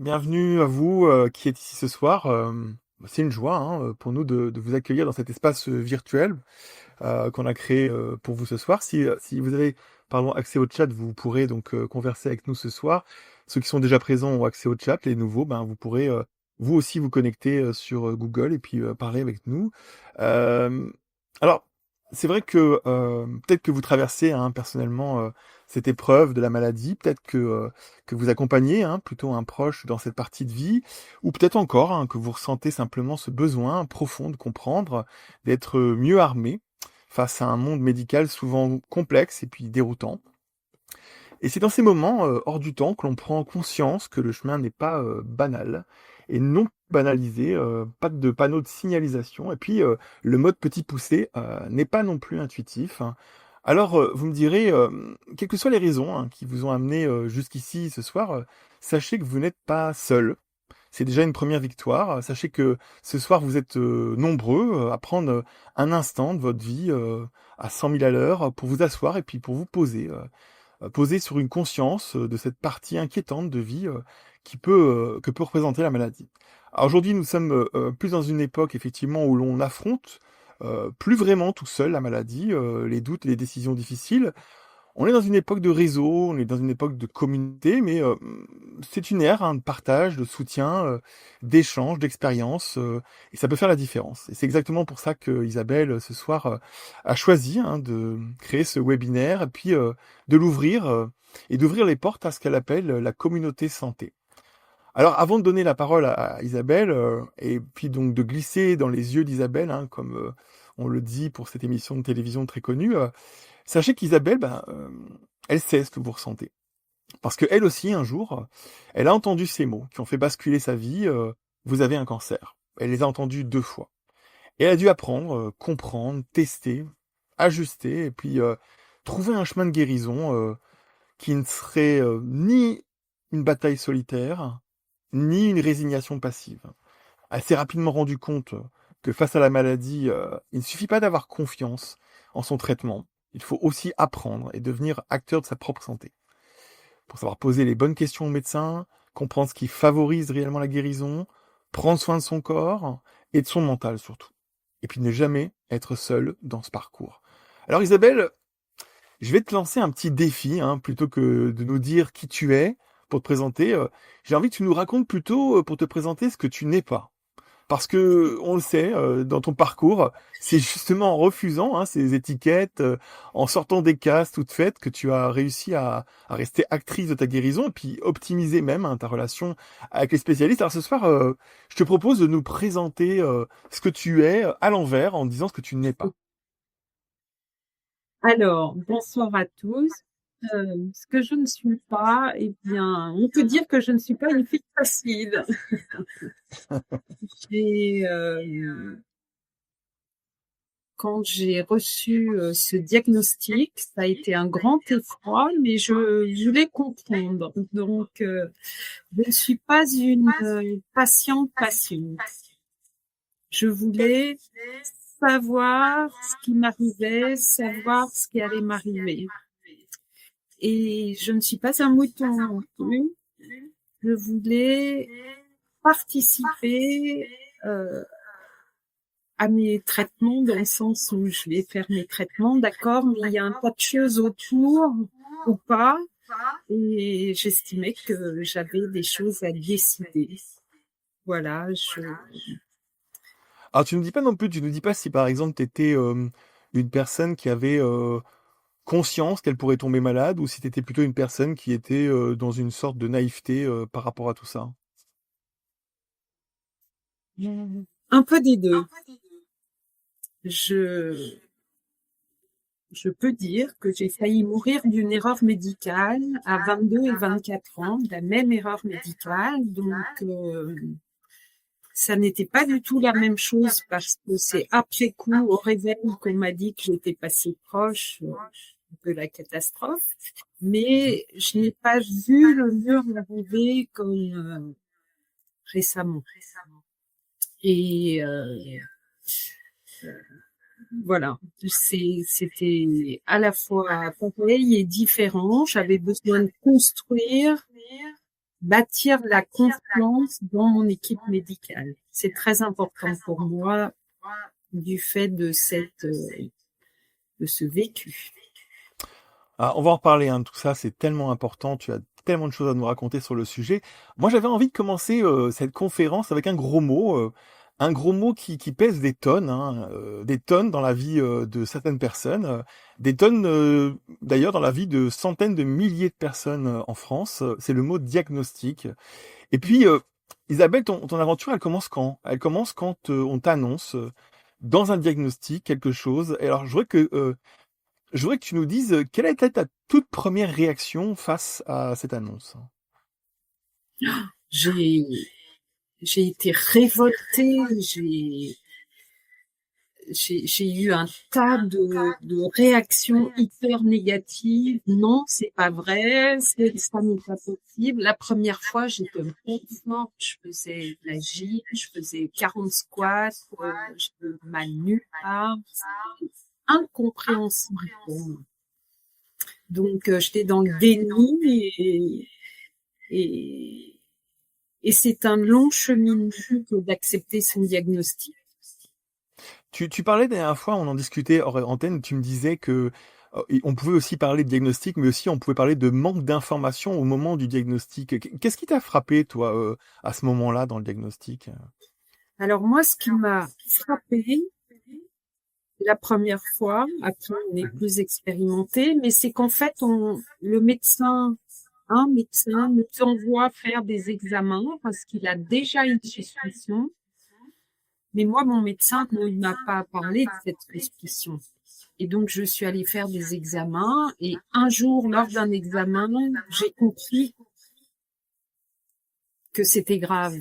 Bienvenue à vous qui êtes ici ce soir. C'est une joie pour nous de vous accueillir dans cet espace virtuel qu'on a créé pour vous ce soir. Si vous avez accès au chat, vous pourrez donc converser avec nous ce soir. Ceux qui sont déjà présents ont accès au chat. Les nouveaux, vous pourrez vous aussi vous connecter sur Google et puis parler avec nous. Euh, alors, c'est vrai que peut-être que vous traversez personnellement cette épreuve de la maladie, peut-être que vous accompagnez plutôt un proche dans cette partie de vie, ou peut-être encore que vous ressentez simplement ce besoin profond de comprendre, d'être mieux armé face à un monde médical souvent complexe et puis déroutant. Et c'est dans ces moments hors du temps que l'on prend conscience que le chemin n'est pas banal et non banalisé, pas de panneau de signalisation, et puis le mode petit poussé n'est pas non plus intuitif, hein. Alors, vous me direz, quelles que soient les raisons qui vous ont amené jusqu'ici ce soir, sachez que vous n'êtes pas seul. C'est déjà une première victoire. Sachez que ce soir, vous êtes nombreux à prendre un instant de votre vie à 100 000 à l'heure pour vous asseoir et puis pour vous poser. Poser sur une conscience de cette partie inquiétante de vie que peut représenter la maladie. Alors aujourd'hui, nous sommes plus dans une époque effectivement où l'on affronte plus vraiment tout seul la maladie, les doutes et les décisions difficiles. On est dans une époque de réseau, on est dans une époque de communauté, mais c'est une ère de partage, de soutien, d'échange, d'expérience, et ça peut faire la différence. Et c'est exactement pour ça que Isabelle, ce soir, a choisi de créer ce webinaire, et puis de l'ouvrir, et d'ouvrir les portes à ce qu'elle appelle la communauté santé. Alors, avant de donner la parole à Isabelle, et puis donc de glisser dans les yeux d'Isabelle, comme on le dit pour cette émission de télévision très connue, sachez qu'Isabelle, elle sait ce que vous ressentez. Parce qu'elle aussi, un jour, elle a entendu ces mots qui ont fait basculer sa vie, vous avez un cancer. Elle les a entendus 2 fois. Et elle a dû apprendre, comprendre, tester, ajuster, et puis trouver un chemin de guérison qui ne serait ni une bataille solitaire, ni une résignation passive. Elle s'est rapidement rendue compte que face à la maladie, il ne suffit pas d'avoir confiance en son traitement. Il faut aussi apprendre et devenir acteur de sa propre santé. Pour savoir poser les bonnes questions au médecin, comprendre ce qui favorise réellement la guérison, prendre soin de son corps et de son mental surtout. Et puis ne jamais être seul dans ce parcours. Alors Isabelle, je vais te lancer un petit défi, plutôt que de nous dire qui tu es pour te présenter. J'ai envie que tu nous racontes plutôt, pour te présenter, ce que tu n'es pas. Parce que on le sait, dans ton parcours, c'est justement en refusant ces étiquettes, en sortant des cases toutes faites, que tu as réussi à rester actrice de ta guérison et puis optimiser même ta relation avec les spécialistes. Alors ce soir, je te propose de nous présenter ce que tu es à l'envers en disant ce que tu n'es pas. Alors, bonsoir à tous. Ce que je ne suis pas, eh bien, on peut dire que je ne suis pas une fille facile. J'ai, quand j'ai reçu ce diagnostic, ça a été un grand effroi, mais je voulais comprendre. Donc, je ne suis pas une patiente patiente. Je voulais savoir ce qui m'arrivait, savoir ce qui allait m'arriver. Et je ne suis pas un mouton non plus. Je voulais participer à mes traitements dans le sens où je vais faire mes traitements, d'accord, mais il y a un tas de choses autour ou pas, et j'estimais que j'avais des choses à décider. Voilà, Alors tu nous dis pas non plus, tu nous dis pas si par exemple tu étais une personne qui avait conscience qu'elle pourrait tomber malade ou si tu étais plutôt une personne qui était dans une sorte de naïveté par rapport à tout ça. un peu des deux. Je, je peux dire que j'ai failli mourir d'une erreur médicale à 22 et 24 ans, de la même erreur médicale. Donc, ça n'était pas du tout la même chose parce que c'est après coup, au réveil, qu'on m'a dit que j'étais passée proche de la catastrophe. Mais je n'ai pas vu le mur arriver comme récemment. Et voilà, c'était à la fois pareil et différent. J'avais besoin de construire bâtir la confiance dans mon équipe médicale. C'est très important pour moi du fait de de ce vécu. Ah, on va en reparler hein, de tout ça, c'est tellement important, tu as tellement de choses à nous raconter sur le sujet. Moi, j'avais envie de commencer cette conférence avec un gros mot qui pèse des tonnes, hein, des tonnes dans la vie de certaines personnes, des tonnes d'ailleurs dans la vie de centaines de milliers de personnes en France. C'est le mot diagnostic. Et puis, Isabelle, ton aventure, elle commence quand? Elle commence quand on t'annonce dans un diagnostic quelque chose. Et alors, je voudrais que tu nous dises quelle a été ta toute première réaction face à cette annonce. J'ai j'ai été révoltée, j'ai eu un tas de réactions hyper négatives. Non, c'est pas vrai, ça n'est pas possible. La première fois, j'étais complètement, je faisais de la gym, je faisais 40 squats, je mal nulle part. C'était incompréhensible pour moi. Donc, j'étais dans le déni et, et c'est un long cheminement que d'accepter son diagnostic. Tu parlais la dernière fois, on en discutait hors antenne, tu me disais que on pouvait aussi parler de diagnostic, mais aussi on pouvait parler de manque d'information au moment du diagnostic. Qu'est-ce qui t'a frappé, toi, à ce moment-là, dans le diagnostic? Alors moi, ce qui m'a frappée la première fois, après on est plus expérimenté, mais c'est qu'en fait, un médecin nous envoie faire des examens parce qu'il a déjà une suspicion. Mais moi, mon médecin ne m'a pas parlé de cette suspicion. Et donc, je suis allée faire des examens et un jour, lors d'un examen, j'ai compris que c'était grave.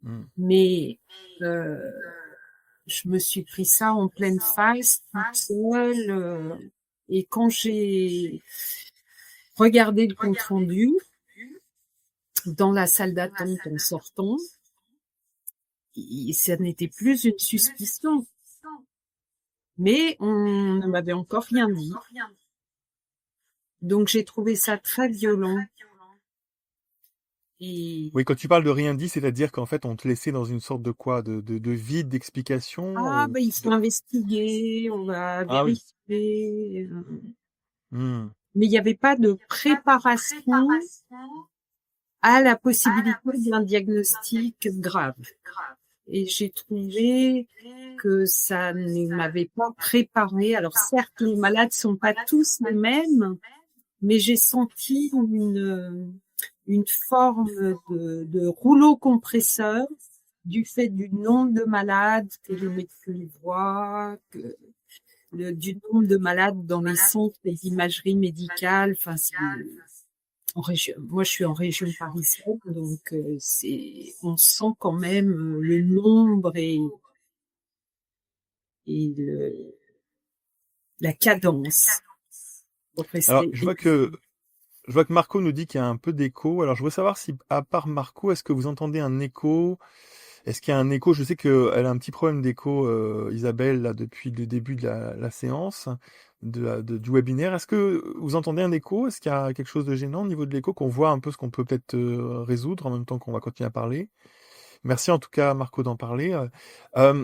Hmm. Mais je me suis pris ça en pleine face, toute seule. Et quand j'ai regardé le compte rendu dans la salle d'attente en sortant, ça n'était plus une suspicion. Mais on ne m'avait encore rien dit. Donc j'ai trouvé ça très violent. Et Oui, quand tu parles de rien dit, c'est-à-dire qu'en fait, on te laissait dans une sorte de quoi? De vide d'explication? il faut investiguer, on va Ah oui. vérifier. Hmm. Mais il n'y avait pas de préparation à la possibilité d'un diagnostic grave. Et j'ai trouvé que ça ne m'avait pas préparé. Alors certes, les malades sont pas tous les mêmes, mais j'ai senti une forme de rouleau compresseur du fait du nombre de malades que les médecins voient, du nombre de malades dans les centres des imageries médicales. Enfin, en région. Moi, je suis en région parisienne, donc on sent quand même le nombre et la cadence pour Alors, rester. je vois que Marco nous dit qu'il y a un peu d'écho. Alors, je voudrais savoir si, à part Marco, est-ce que vous entendez un écho? Est-ce qu'il y a un écho? Je sais qu'elle a un petit problème d'écho, Isabelle, là, depuis le début de la séance, du webinaire. Est-ce que vous entendez un écho? Est-ce qu'il y a quelque chose de gênant au niveau de l'écho, qu'on voit un peu ce qu'on peut peut-être résoudre en même temps qu'on va continuer à parler? Merci en tout cas, Marco, d'en parler. Euh,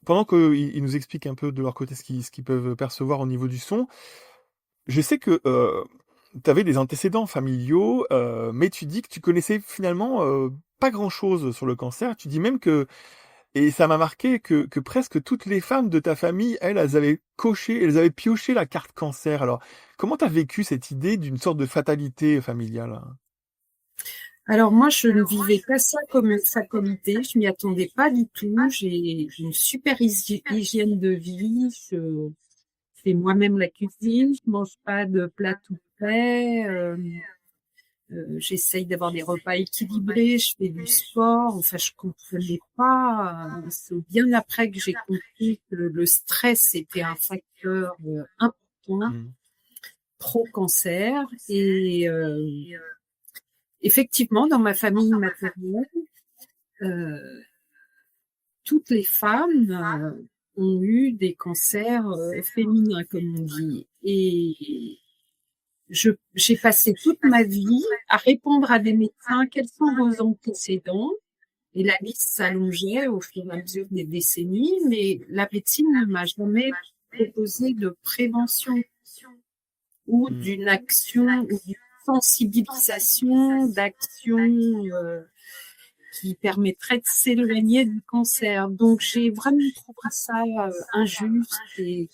Pendant qu'ils nous expliquent un peu de leur côté ce qu'ils peuvent percevoir au niveau du son, je sais que tu avais des antécédents familiaux, mais tu dis que tu connaissais finalement pas grand-chose sur le cancer. Tu dis même que, et ça m'a marqué, que presque toutes les femmes de ta famille, elles avaient coché, elles avaient pioché la carte cancer. Alors, comment tu as vécu cette idée d'une sorte de fatalité familiale? Alors moi, je ne vivais pas ça comme une fatalité. Je m'y attendais pas du tout. J'ai une super hygiène de vie. Je fais moi-même la cuisine. Je mange pas de plats tout faits. J'essaye d'avoir des repas équilibrés. Je fais du sport. Enfin, je comprenais pas. C'est bien après que j'ai compris que le stress était un facteur important Hmm. pro-cancer. Et effectivement, dans ma famille maternelle, euh, toutes les femmes ont eu des cancers féminins, comme on dit. Et j'ai passé toute ma vie à répondre à des médecins, quels sont vos antécédents? Et la liste s'allongeait au fur et à mesure des décennies, mais la médecine ne m'a jamais proposé de prévention ou d'une action ou d'une sensibilisation, d'action qui permettrait de s'éloigner du cancer. Donc j'ai vraiment trouvé ça injuste et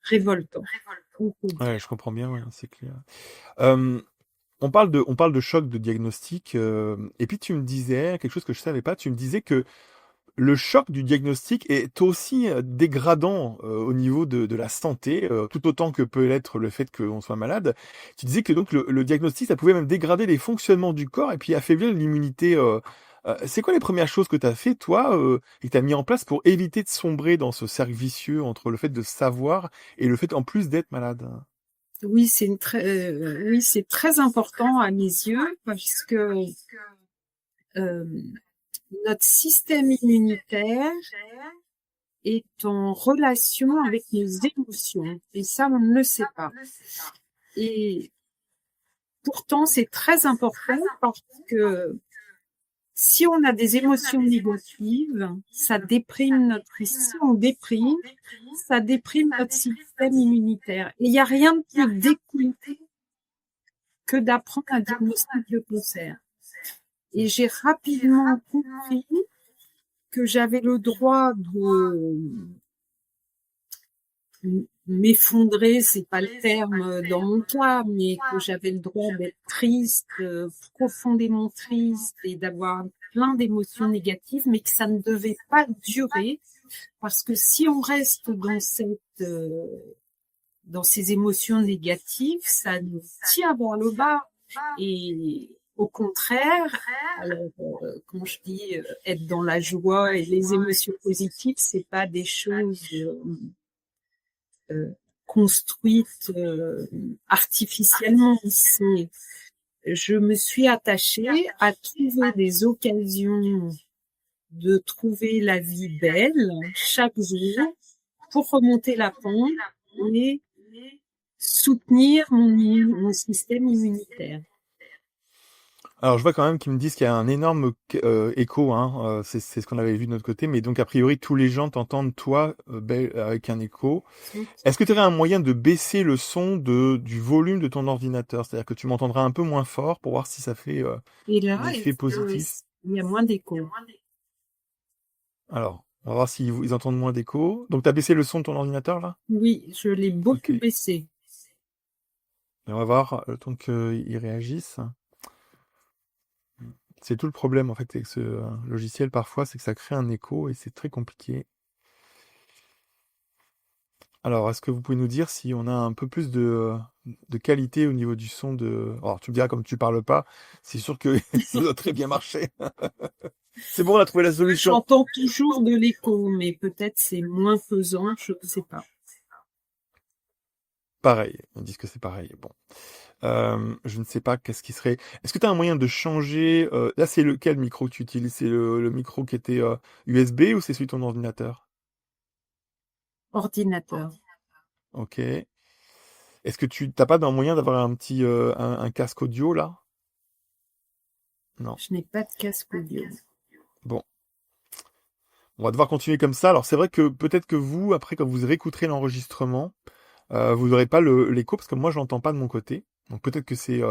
révoltant. Ouais, je comprends bien, ouais, c'est clair. On parle de choc de diagnostic, et puis tu me disais quelque chose que je savais pas. Tu me disais que le choc du diagnostic est aussi dégradant au niveau de la santé, tout autant que peut l'être le fait qu'on soit malade. Tu disais que donc le diagnostic, ça pouvait même dégrader les fonctionnements du corps et puis affaiblir l'immunité. C'est quoi les premières choses que tu as fait, toi, et que tu as mis en place pour éviter de sombrer dans ce cercle vicieux entre le fait de savoir et le fait en plus d'être malade? Oui, oui, c'est très important à mes yeux parce que notre système immunitaire est en relation avec nos émotions et ça, on ne le sait pas. Et pourtant, c'est très important parce que si on a des émotions négatives, ça déprime si on déprime, ça déprime notre système immunitaire. Et il n'y a rien de plus dégoûtant que d'apprendre un diagnostic de cancer. Et j'ai rapidement compris que j'avais le droit de m'effondrer, c'est pas le terme dans mon cas, mais que j'avais le droit d'être triste, profondément triste et d'avoir plein d'émotions négatives, mais que ça ne devait pas durer parce que si on reste dans ces émotions négatives, ça nous tire vers le bas et au contraire, alors, quand je dis être dans la joie et les émotions positives, c'est pas des choses construite artificiellement. Je me suis attachée à trouver des occasions de trouver la vie belle chaque jour pour remonter la pente et soutenir mon système immunitaire. Alors, je vois quand même qu'ils me disent qu'il y a un énorme écho, hein, c'est ce qu'on avait vu de notre côté, mais donc a priori tous les gens t'entendent toi avec un écho. Est-ce que tu aurais un moyen de baisser le son du volume de ton ordinateur? C'est-à-dire que tu m'entendras un peu moins fort pour voir si ça fait Et là, un effet positif. il y a moins d'écho. Alors, on va voir ils entendent moins d'écho. Donc, tu as baissé le son de ton ordinateur là? Oui, je l'ai beaucoup Ok. baissé. Et on va voir le temps qu'ils réagissent. C'est tout le problème en fait avec ce logiciel parfois, c'est que ça crée un écho et c'est très compliqué. Alors, est-ce que vous pouvez nous dire si on a un peu plus de qualité au niveau du son de... Alors, tu me diras, comme tu parles pas, c'est sûr que ça doit très bien marcher. C'est bon, on a trouvé la solution. J'entends toujours de l'écho, mais peut-être c'est moins pesant, je ne sais pas. Pareil, ils disent que c'est pareil. Bon. Je ne sais pas qu'est-ce qui serait... Est-ce que tu as un moyen de changer... Là, c'est lequel micro que tu utilises? C'est le micro qui était USB ou c'est celui de ton ordinateur? Ordinateur. Ok. Est-ce que tu t'as pas d'un moyen d'avoir un petit un casque audio là? Non. Je n'ai pas de casque audio. Bon. On va devoir continuer comme ça. Alors c'est vrai que peut-être que vous, après, quand vous réécouterez l'enregistrement, vous n'aurez pas l'écho parce que moi je l'entends pas de mon côté. Donc peut-être que c'est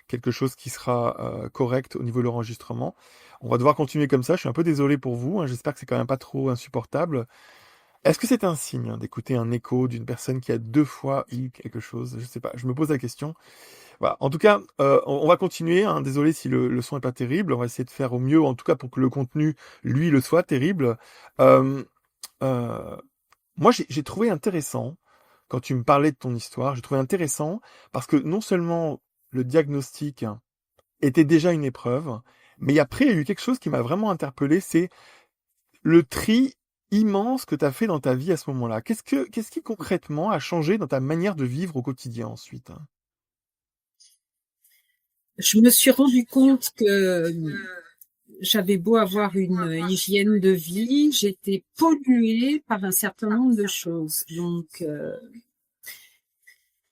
quelque chose qui sera correct au niveau de l'enregistrement. On va devoir continuer comme ça. Je suis un peu désolé pour vous, hein. J'espère que c'est quand même pas trop insupportable. Est-ce que c'est un signe hein, d'écouter un écho d'une personne qui a 2 fois eu quelque chose? Je sais pas. Je me pose la question. Voilà. En tout cas, on va continuer, hein. Désolé si le son est pas terrible. On va essayer de faire au mieux, en tout cas pour que le contenu, lui, le soit terrible. Euh, euh, Moi, j'ai trouvé intéressant, quand tu me parlais de ton histoire, j'ai trouvé intéressant parce que non seulement le diagnostic était déjà une épreuve, mais après, il y a eu quelque chose qui m'a vraiment interpellé, c'est le tri immense que tu as fait dans ta vie à ce moment-là. Qu'est-ce qui concrètement a changé dans ta manière de vivre au quotidien ensuite? Je me suis rendu compte que j'avais beau avoir une hygiène de vie, j'étais polluée par un certain nombre de choses. Donc,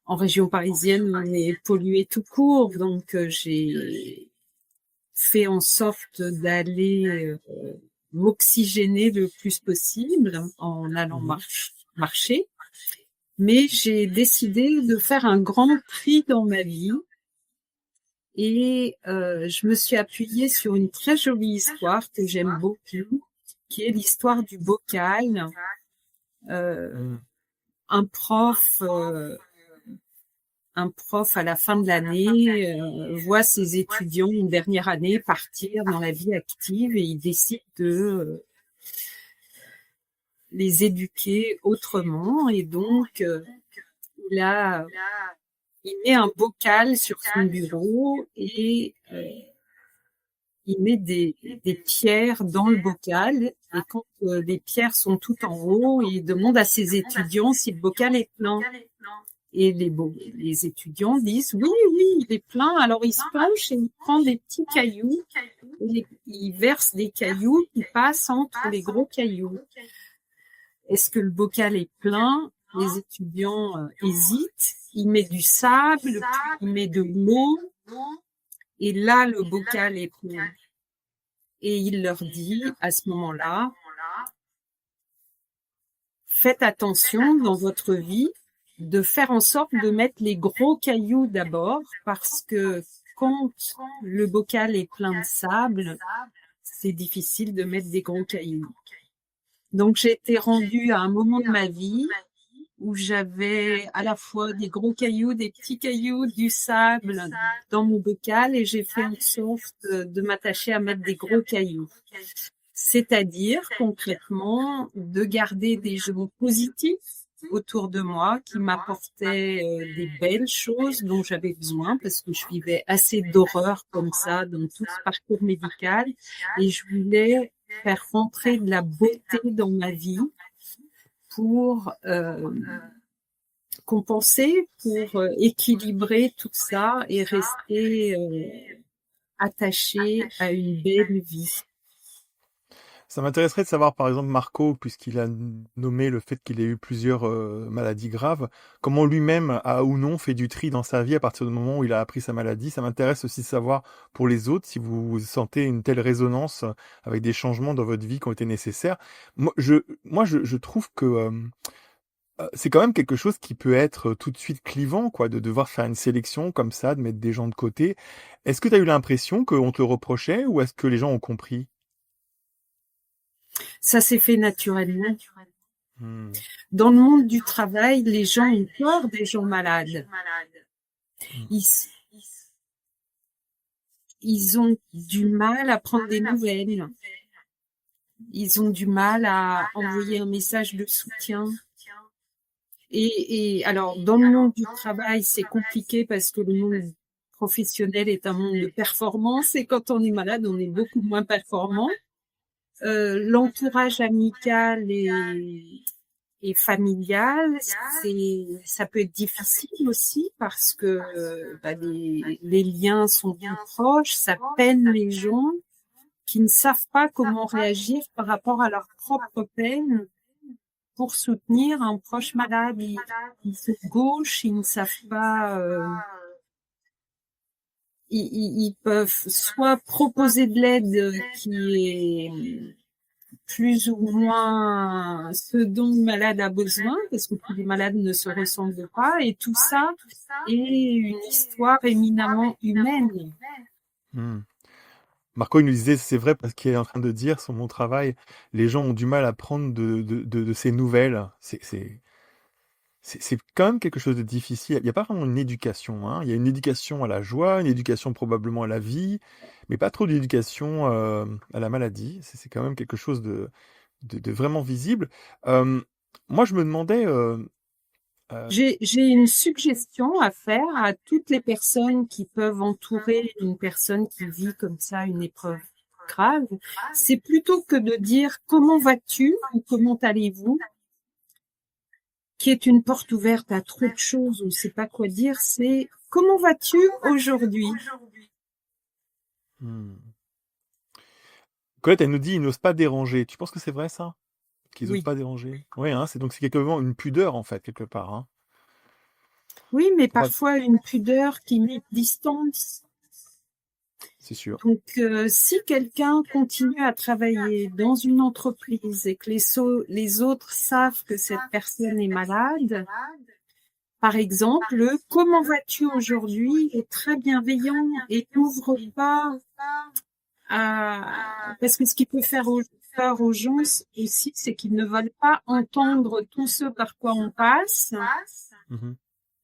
en région parisienne, on est pollué tout court, donc j'ai fait en sorte d'aller m'oxygéner le plus possible en allant Mhm. marcher. Mais j'ai décidé de faire un grand tri dans ma vie et je me suis appuyée sur une très jolie histoire que j'aime beaucoup, qui est l'histoire du bocal. Euh, Mm. un prof, un prof à la fin de l'année voit ses étudiants en dernière année partir dans la vie active et il décide de les éduquer autrement et donc il a il met un bocal sur son bureau et il met des pierres dans le bocal et quand les pierres sont toutes en haut, il demande à ses étudiants si le bocal est plein. Et les étudiants disent oui, oui, il est plein. Alors il se penche et il prend des petits cailloux, et il verse des cailloux qui passent entre les gros cailloux. Est-ce que le bocal est plein? Les étudiants hésitent. Il met du sable, puis il met de l'eau, et là le bocal est plein. Et il leur dit à ce moment-là, faites attention dans votre vie de faire en sorte de mettre les gros cailloux d'abord parce que quand le bocal est plein de sable, c'est difficile de mettre des gros cailloux. Donc j'ai été rendue à un moment de ma vie où j'avais à la fois des gros cailloux, des petits cailloux, du sable dans mon bocal et j'ai fait en sorte de m'attacher à mettre des gros cailloux. C'est-à-dire concrètement de garder des gens positifs autour de moi qui m'apportaient des belles choses dont j'avais besoin parce que je vivais assez d'horreur comme ça dans tout ce parcours médical et je voulais faire rentrer de la beauté dans ma vie pour compenser, pour équilibrer tout ça et rester attaché à une belle vie. Ça m'intéresserait de savoir, par exemple, Marco, puisqu'il a nommé le fait qu'il ait eu plusieurs maladies graves, comment lui-même a ou non fait du tri dans sa vie à partir du moment où il a appris sa maladie. Ça m'intéresse aussi de savoir pour les autres si vous sentez une telle résonance avec des changements dans votre vie qui ont été nécessaires. Je trouve que c'est quand même quelque chose qui peut être tout de suite clivant, quoi, de devoir faire une sélection comme ça, de mettre des gens de côté. Est-ce que tu as eu l'impression qu'on te le reprochait ou est-ce que les gens ont compris? Ça s'est fait naturellement. Hmm. Dans le monde du travail, les gens ont peur des gens malades. Hmm. Ils, ils ont du mal à prendre des nouvelles. Ils ont du mal à envoyer un message de soutien. Et alors, dans le monde du travail, c'est compliqué parce que le monde professionnel est un monde de performance et quand on est malade, on est beaucoup moins performant. L'entourage amical et familial, ça peut être difficile aussi parce que les liens sont bien proches, ça peine les gens qui ne savent pas comment réagir par rapport à leur propre peine pour soutenir un proche malade. Ils sont gauches, ils ne savent pas, ils peuvent soit proposer de l'aide qui est plus ou moins ce dont le malade a besoin, parce que tous les malades ne se ressemblent pas, et tout ça est une histoire éminemment humaine. Hmm. Marco, il nous disait, c'est vrai parce qu'il est en train de dire sur mon travail, les gens ont du mal à prendre de ces nouvelles. C'est quand même quelque chose de difficile. Il n'y a pas vraiment une éducation, hein. Il y a une éducation à la joie, une éducation probablement à la vie, mais pas trop d'éducation à la maladie. C'est quand même quelque chose de vraiment visible. Euh, Moi, je me demandais, euh, J'ai une suggestion à faire à toutes les personnes qui peuvent entourer une personne qui vit comme ça une épreuve grave. C'est plutôt que de dire comment vas-tu ou comment allez-vous, qui est une porte ouverte à trop de choses, on ne sait pas quoi dire, c'est comment vas-tu aujourd'hui? hmm. Colette, elle nous dit, ils n'osent pas déranger. Tu penses que c'est vrai ça? Qu'ils n'osent Oui. pas déranger? Oui, hein, c'est quelque part une pudeur en fait, quelque part, hein. Oui, mais Pour pas- parfois une pudeur qui met distance. C'est sûr. Donc, si quelqu'un continue à travailler dans une entreprise et que les autres savent que cette personne est malade, par exemple, le comment vas-tu aujourd'hui est très bienveillant et n'ouvre pas parce que ce qui peut faire peur aux gens aussi, c'est qu'ils ne veulent pas entendre tout ce par quoi on passe. Mhm.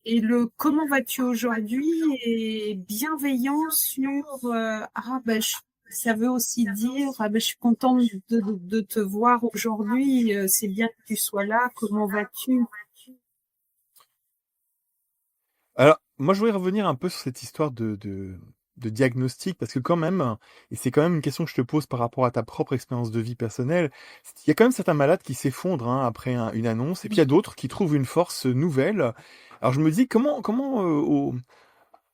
Et le comment vas-tu aujourd'hui est bienveillant sur ça veut aussi dire je suis contente de te voir aujourd'hui, c'est bien que tu sois là, comment vas-tu? Alors, moi, je voudrais revenir un peu sur cette histoire de diagnostic, parce que quand même, et c'est quand même une question que je te pose par rapport à ta propre expérience de vie personnelle, il y a quand même certains malades qui s'effondrent hein, après une annonce, et puis il y a d'autres qui trouvent une force nouvelle. Alors je me dis, comment au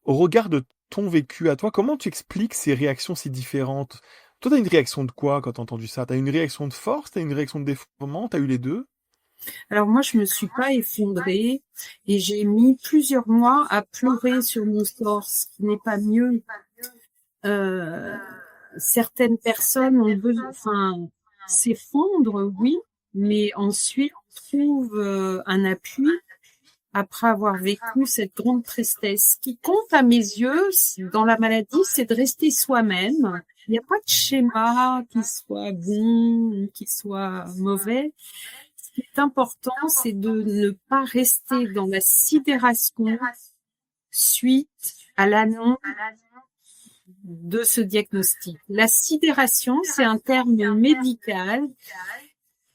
regard de ton vécu à toi, comment tu expliques ces réactions si différentes? Toi, t'as une réaction de quoi quand t'as entendu ça? T'as une réaction de force? T'as une réaction de d'effondrement? T'as eu les deux? Alors moi, je me suis pas effondrée et j'ai mis plusieurs mois à pleurer sur mon sort, ce qui n'est pas mieux. Euh, Certaines personnes ont besoin, s'effondrent, oui, mais ensuite trouvent un appui après avoir vécu cette grande tristesse. Ce qui compte à mes yeux dans la maladie, c'est de rester soi-même. Il n'y a pas de schéma qui soit bon ou qui soit mauvais. Ce qui est important, c'est de ne pas rester dans la sidération suite à l'annonce de ce diagnostic. La sidération, c'est un terme médical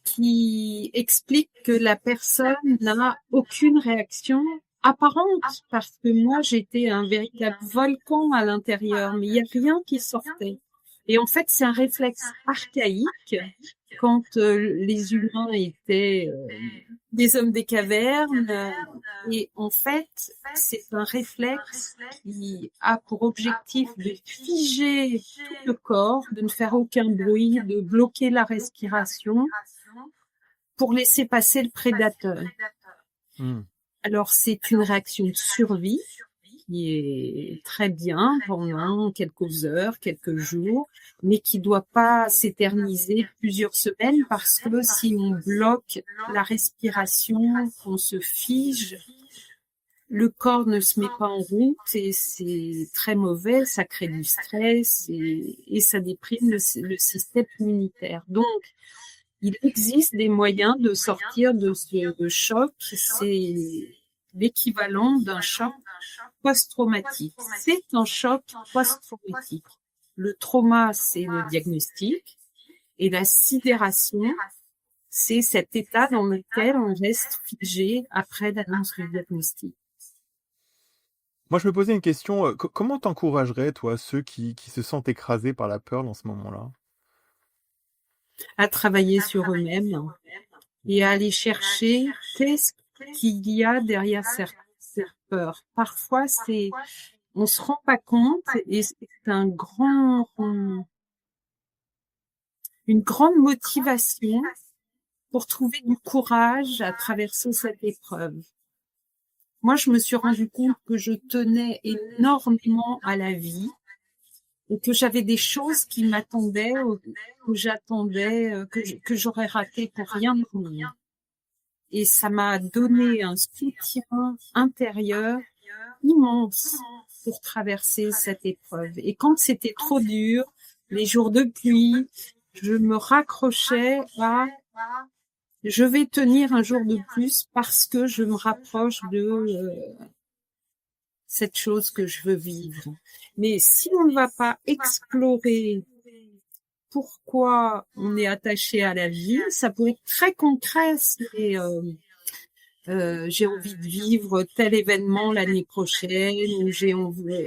qui explique que la personne n'a aucune réaction apparente, parce que moi, j'étais un véritable volcan à l'intérieur, mais il n'y a rien qui sortait. Et en fait, c'est un réflexe archaïque quand les humains étaient des hommes des cavernes. Et en fait, c'est un réflexe qui a pour objectif de figer tout le corps, de ne faire aucun bruit, de bloquer la respiration pour laisser passer le prédateur. Hmm. Alors, c'est une réaction de survie qui est très bien pendant quelques heures, quelques jours, mais qui doit pas s'éterniser plusieurs semaines parce que si on bloque la respiration, qu'on se fige, le corps ne se met pas en route et c'est très mauvais, ça crée du stress et ça déprime le système immunitaire. Donc, il existe des moyens de sortir de ce choc. C'est l'équivalent d'un choc post-traumatique. C'est un choc post-traumatique. Le trauma, c'est le diagnostic. Et la sidération, c'est cet état dans lequel on reste figé après l'annonce du diagnostic. Moi, je me posais une question. Comment t'encouragerais, toi, ceux qui se sentent écrasés par la peur dans ce moment-là? À travailler sur eux-mêmes et à aller chercher qu'est-ce qu'il y a derrière cette peur. Parfois, on se rend pas compte et c'est une grande motivation pour trouver du courage à traverser cette épreuve. Moi, je me suis rendu compte que je tenais énormément à la vie et que j'avais des choses qui m'attendaient, que j'attendais, que j'aurais raté pour rien au monde. Et ça m'a donné un soutien intérieur immense pour traverser cette épreuve. Et quand c'était trop dur, les jours de pluie, je me raccrochais à je vais tenir un jour de plus parce que je me rapproche de cette chose que je veux vivre. Mais si on ne va pas explorer pourquoi on est attaché à la vie, ça peut être très concret. C'est j'ai envie de vivre tel événement l'année prochaine.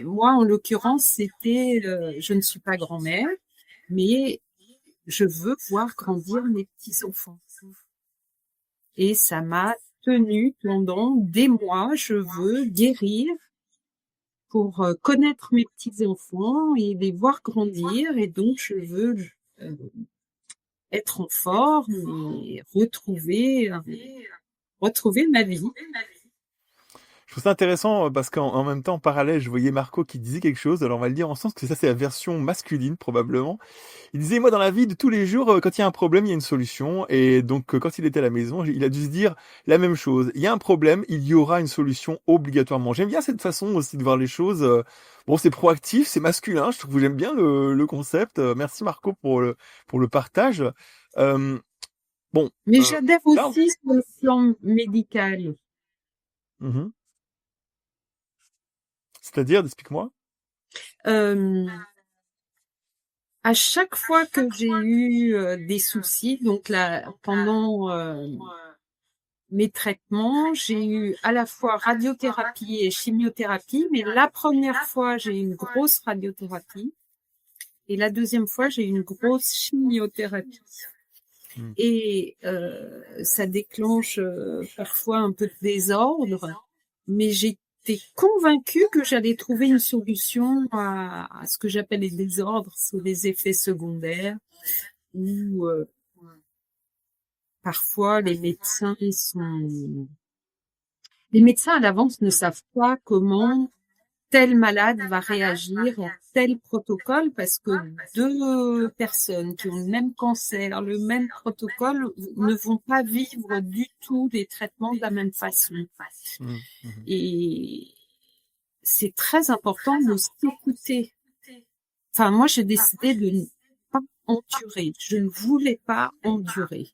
Moi, en l'occurrence, c'était je ne suis pas grand-mère, mais je veux voir grandir mes petits-enfants. Et ça m'a tenu pendant des mois. Je veux guérir pour connaître mes petits-enfants et les voir grandir. Et donc, je veux être en forme et retrouver ma vie. trouve ça intéressant parce qu'en même temps, en parallèle, je voyais Marco qui disait quelque chose. Alors, on va le dire ensemble, parce que ça, c'est la version masculine, probablement. Il disait, moi, dans la vie de tous les jours, quand il y a un problème, il y a une solution. Et donc, quand il était à la maison, il a dû se dire la même chose. Il y a un problème, il y aura une solution obligatoirement. J'aime bien cette façon aussi de voir les choses. Bon, c'est proactif, c'est masculin. Je trouve que j'aime bien le concept. Merci Marco pour le partage. Euh, bon, Mais j'adhère là, aussi sur le plan médical. mhm. C'est-à-dire, explique-moi. Euh, à chaque fois que j'ai eu des soucis, donc là, pendant mes traitements, j'ai eu à la fois radiothérapie et chimiothérapie, mais la première fois, j'ai eu une grosse radiothérapie et la deuxième fois, j'ai eu une grosse chimiothérapie. Mm. Et ça déclenche parfois un peu de désordre, mais j'étais convaincue que j'allais trouver une solution à ce que j'appelle les désordres, ou les effets secondaires, où parfois les médecins à l'avance ne savent pas comment tel malade va réagir à tel protocole parce que deux personnes qui ont le même cancer, le même protocole, ne vont pas vivre du tout les traitements de la même façon. Mm. Mhm. Et c'est très important de s'écouter. Enfin, moi, j'ai décidé de ne pas endurer. Je ne voulais pas endurer.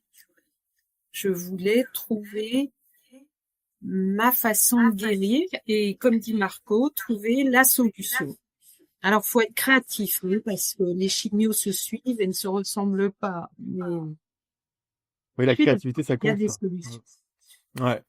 Je voulais trouver ma façon de guérir et, comme dit Marco, trouver la solution. Alors, faut être créatif, oui, parce que les chimios se suivent et ne se ressemblent pas. Mais Oui, la puis, créativité, ça il y a compte. des solutions. Ouais.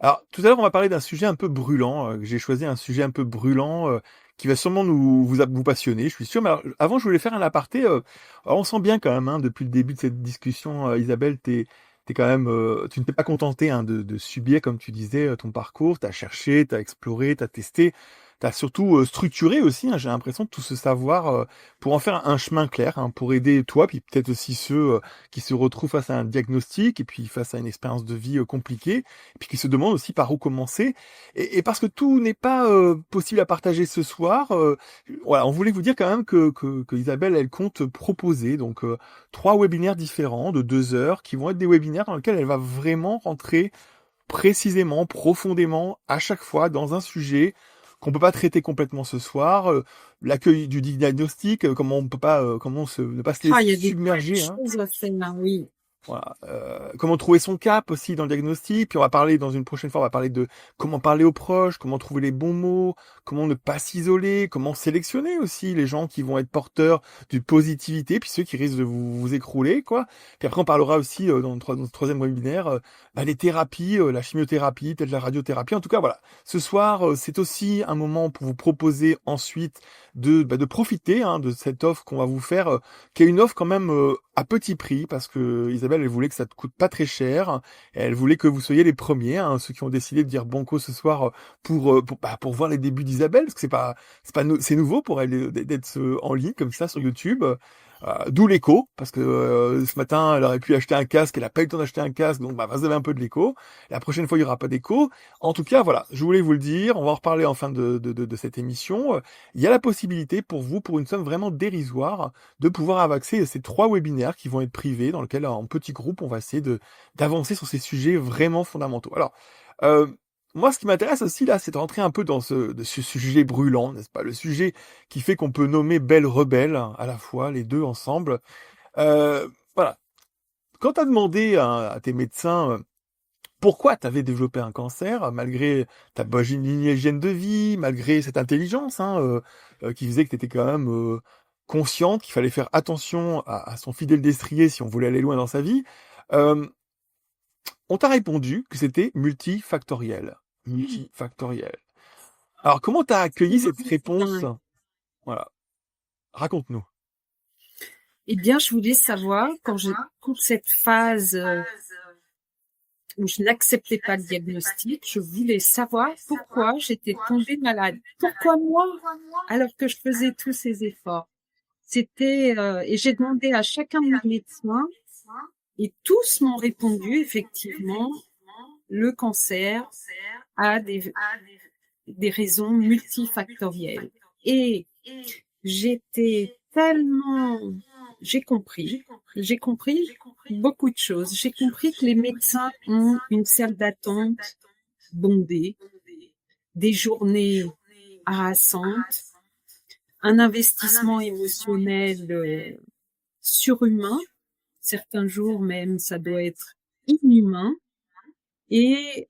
Alors, tout à l'heure, on va parler d'un sujet un peu brûlant. J'ai choisi un sujet un peu brûlant qui va sûrement vous passionner, je suis sûr. Mais alors, avant, je voulais faire un aparté. Alors, on sent bien quand même, hein, depuis le début de cette discussion, Isabelle, t'es quand même, tu ne t'es pas contenté hein, de subir, comme tu disais, ton parcours. T'as cherché, t'as exploré, t'as testé. T'as surtout structuré aussi, hein, j'ai l'impression, tout ce savoir pour en faire un chemin clair, hein, pour aider toi, puis peut-être aussi ceux qui se retrouvent face à un diagnostic et puis face à une expérience de vie compliquée et puis qui se demandent aussi par où commencer. Et parce que tout n'est pas possible à partager ce soir, voilà, on voulait vous dire quand même que Isabelle, elle compte proposer donc 3 webinaires différents de 2 heures qui vont être des webinaires dans lesquels elle va vraiment rentrer précisément, profondément, à chaque fois dans un sujet qu'on peut pas traiter complètement ce soir, l'accueil du diagnostic, comment on peut pas, ne pas se Ah, laisser il y a des submerger, hein. choses à faire, oui. Voilà. Comment trouver son cap aussi dans le diagnostic. Puis on va parler dans une prochaine fois, on va parler de comment parler aux proches, comment trouver les bons mots, comment ne pas s'isoler, comment sélectionner aussi les gens qui vont être porteurs de positivité, puis ceux qui risquent de vous écrouler, quoi. Puis après on parlera aussi dans le troisième webinaire les thérapies, la chimiothérapie, peut-être la radiothérapie. En tout cas, voilà. Ce soir, c'est aussi un moment pour vous proposer ensuite de profiter hein, de cette offre qu'on va vous faire, qui est une offre quand même à petit prix, parce que Isabelle, elle voulait que ça te coûte pas très cher, et elle voulait que vous soyez les premiers, hein, ceux qui ont décidé de dire banco ce soir pour voir les débuts d'Isabelle, parce que c'est nouveau pour elle d'être en ligne comme ça sur YouTube. D'où l'écho, parce que ce matin, elle aurait pu acheter un casque, elle a pas eu le temps d'acheter un casque, donc vous avez un peu de l'écho. La prochaine fois, il y aura pas d'écho. En tout cas, voilà, je voulais vous le dire, on va en reparler en fin de cette émission. Il y a la possibilité pour vous, pour une somme vraiment dérisoire, de pouvoir avoir accès à ces 3 webinaires qui vont être privés, dans lesquels, en petit groupe, on va essayer d'avancer sur ces sujets vraiment fondamentaux. Alors, euh, moi, ce qui m'intéresse aussi, là, c'est de rentrer un peu dans ce sujet brûlant, n'est-ce pas? Le sujet qui fait qu'on peut nommer Belle Rebelle, à la fois, les deux ensemble. Voilà. Quand tu as demandé à tes médecins pourquoi tu avais développé un cancer, malgré ta bonne hygiène de vie, malgré cette intelligence hein, qui faisait que tu étais quand même consciente qu'il fallait faire attention à son fidèle destrier si on voulait aller loin dans sa vie, euh, on t'a répondu que c'était multifactoriel. Multifactoriel. Alors, comment t'as accueilli cette réponse? Voilà. Raconte-nous. Eh bien, je voulais savoir, quand j'ai toute cette phase où je n'acceptais pas le diagnostic, je voulais savoir pourquoi j'étais tombée malade. Pourquoi moi, alors que je faisais tous ces efforts. Et j'ai demandé à chacun de mes médecins, et tous m'ont répondu, effectivement, le cancer a des raisons multifactorielles. Et j'étais tellement... J'ai compris beaucoup de choses. J'ai compris que les médecins ont une salle d'attente bondée, des journées harassantes, un investissement émotionnel surhumain. Certains jours même, ça doit être inhumain. Et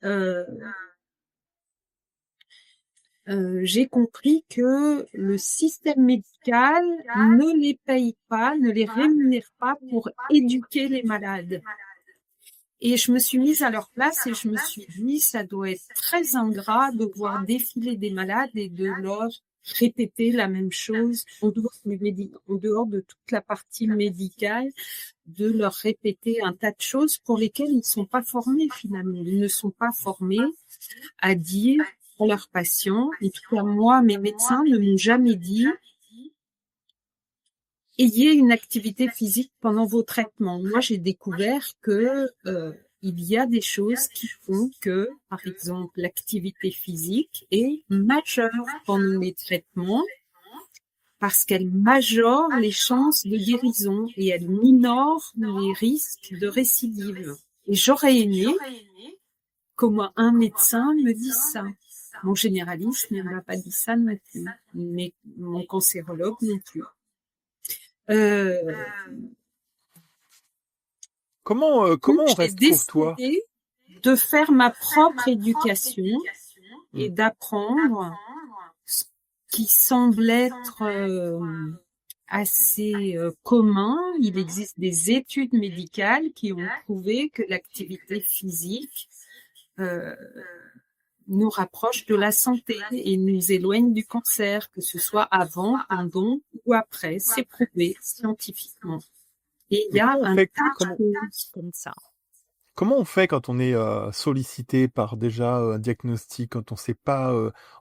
j'ai compris que le système médical ne les paye pas, ne les rémunère pas pour éduquer les malades. Et je me suis mise à leur place et je me suis dit, ça doit être très ingrat de voir défiler des malades et de leur répéter la même chose en dehors de toute la partie médicale, de leur répéter un tas de choses pour lesquelles ils ne sont pas formés finalement. Ils ne sont pas formés à dire à leurs patients, en tout cas moi, mes médecins ne m'ont jamais dit ayez une activité physique pendant vos traitements. Moi, j'ai découvert que il y a des choses qui font que, par exemple, l'activité physique est majeure pendant les traitements parce qu'elle majore les chances de guérison et elle minore les risques de récidive. Et j'aurais aimé comment un médecin me dise ça. Mon généraliste ne m'a pas dit ça non plus, mais mon cancérologue non plus. Comment on J'ai reste courtois? décidé de faire ma propre éducation et d'apprendre ce qui semble être assez commun. Il existe des études médicales qui ont prouvé que l'activité physique nous rapproche de la santé et nous éloigne du cancer, que ce soit avant, pendant ou après. C'est prouvé scientifiquement. Et il y a un tas de choses comme ça. Comment on fait quand on est sollicité par déjà un diagnostic, quand on ne sait pas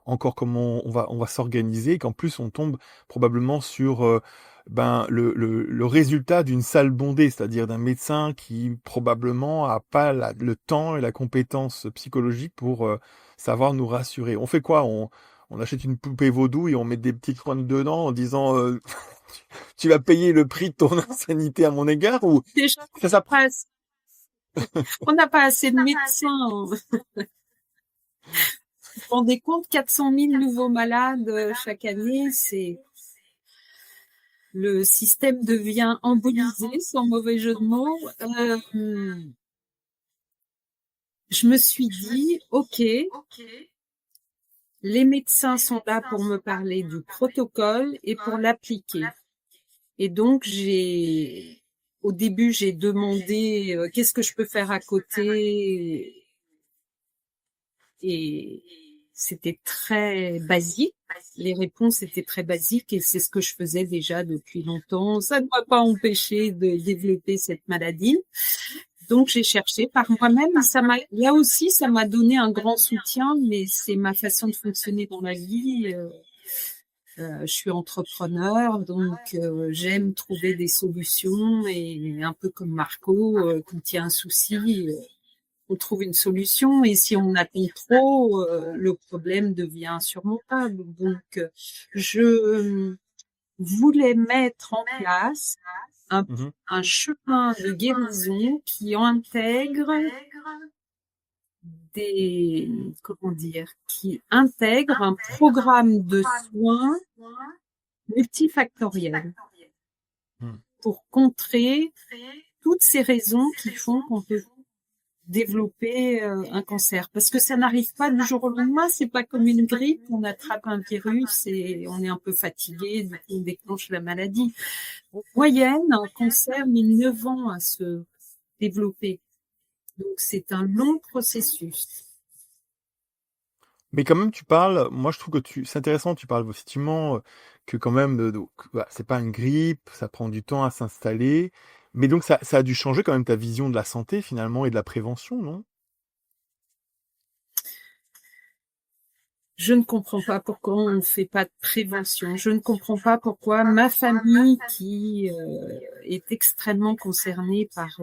encore comment on va s'organiser, et qu'en plus on tombe probablement sur le résultat d'une salle bondée, c'est-à-dire d'un médecin qui probablement a pas le temps et la compétence psychologique pour savoir nous rassurer. On fait quoi? On achète une poupée vaudou et on met des petites pointes dedans en disant tu vas payer le prix de ton insanité à mon égard, ou Déjà, ça on n'a pas assez de médecins. Vous vous rendez compte, 400 000 nouveaux malades chaque année, le système devient embolisé, sans mauvais jeu de mots. Je me suis dit, OK, les médecins sont là pour me parler du protocole et pour l'appliquer. Et donc, au début, j'ai demandé qu'est-ce que je peux faire à côté, et c'était très basique. Les réponses étaient très basiques et c'est ce que je faisais déjà depuis longtemps. Ça ne m'a pas empêché de développer cette maladie. Donc, j'ai cherché par moi-même. Là aussi, ça m'a donné un grand soutien, mais c'est ma façon de fonctionner dans la vie. Je suis entrepreneur, donc j'aime trouver des solutions et un peu comme Marco, quand il y a un souci, on trouve une solution, et si on attend trop, le problème devient insurmontable. Donc, je voulais mettre en place un chemin de guérison qui intègre qui intègre un programme de soins multifactoriel pour contrer toutes ces raisons qui font qu'on peut développer un cancer, parce que ça n'arrive pas du jour au lendemain. C'est pas comme une grippe, on attrape un virus et on est un peu fatigué, du coup on déclenche la maladie. En moyenne, un cancer met 9 ans à se développer, donc c'est un long processus. Mais quand même, tu parles, moi je trouve que c'est intéressant, tu parles effectivement que quand même, c'est pas une grippe, ça prend du temps à s'installer, mais donc ça a dû changer quand même ta vision de la santé finalement et de la prévention, non? Je ne comprends pas pourquoi on ne fait pas de prévention. Je ne comprends pas pourquoi ma famille, qui est extrêmement concernée par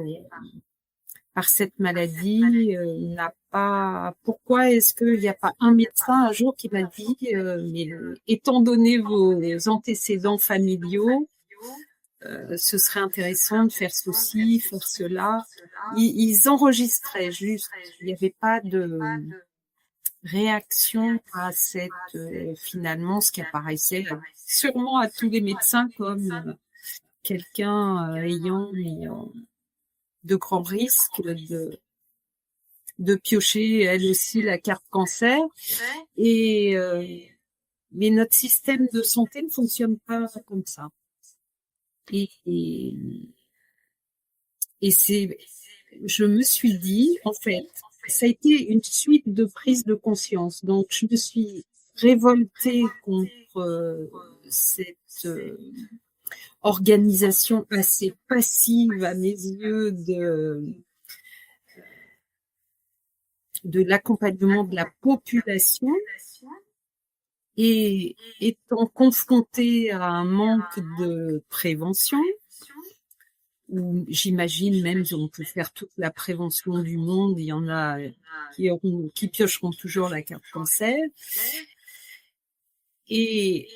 par cette maladie n'a pas. Pourquoi est-ce qu'il n'y a pas un médecin un jour qui m'a dit, mais étant donné vos antécédents familiaux, ce serait intéressant de faire ceci, faire cela. Ils enregistraient juste. Il n'y avait pas de réaction à cette finalement ce qui apparaissait sûrement à tous les médecins comme quelqu'un ayant de grands risques de piocher elle aussi la carte cancer et mais notre système de santé ne fonctionne pas comme ça et c'est je me suis dit en fait ça a été une suite de prises de conscience donc je me suis révoltée contre cette organisation assez passive à mes yeux de l'accompagnement de la population et étant confrontée à un manque de prévention, où j'imagine même on peut faire toute la prévention du monde, il y en a qui piocheront toujours la carte cancer. Et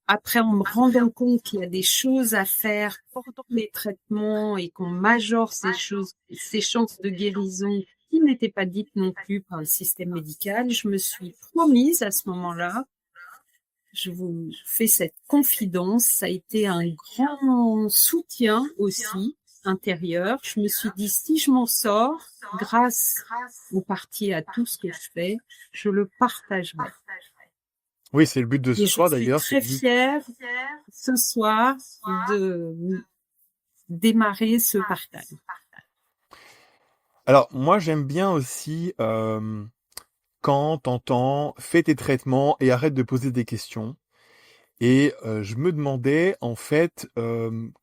après, en me rendant compte qu'il y a des choses à faire pendant les traitements et qu'on majore ces chances de guérison qui n'étaient pas dites non plus par le système médical, je me suis promise à ce moment-là, je vous fais cette confidence, ça a été un grand soutien aussi intérieur. Je me suis dit, si je m'en sors, grâce au parti à tout ce que je fais, je le partagerai. Oui, c'est le but de ce soir d'ailleurs. Je suis très fière ce soir de démarrer ce partage. Alors, moi, j'aime bien aussi quand t'entends fais tes traitements et arrête de poser des questions. Et je me demandais, en fait,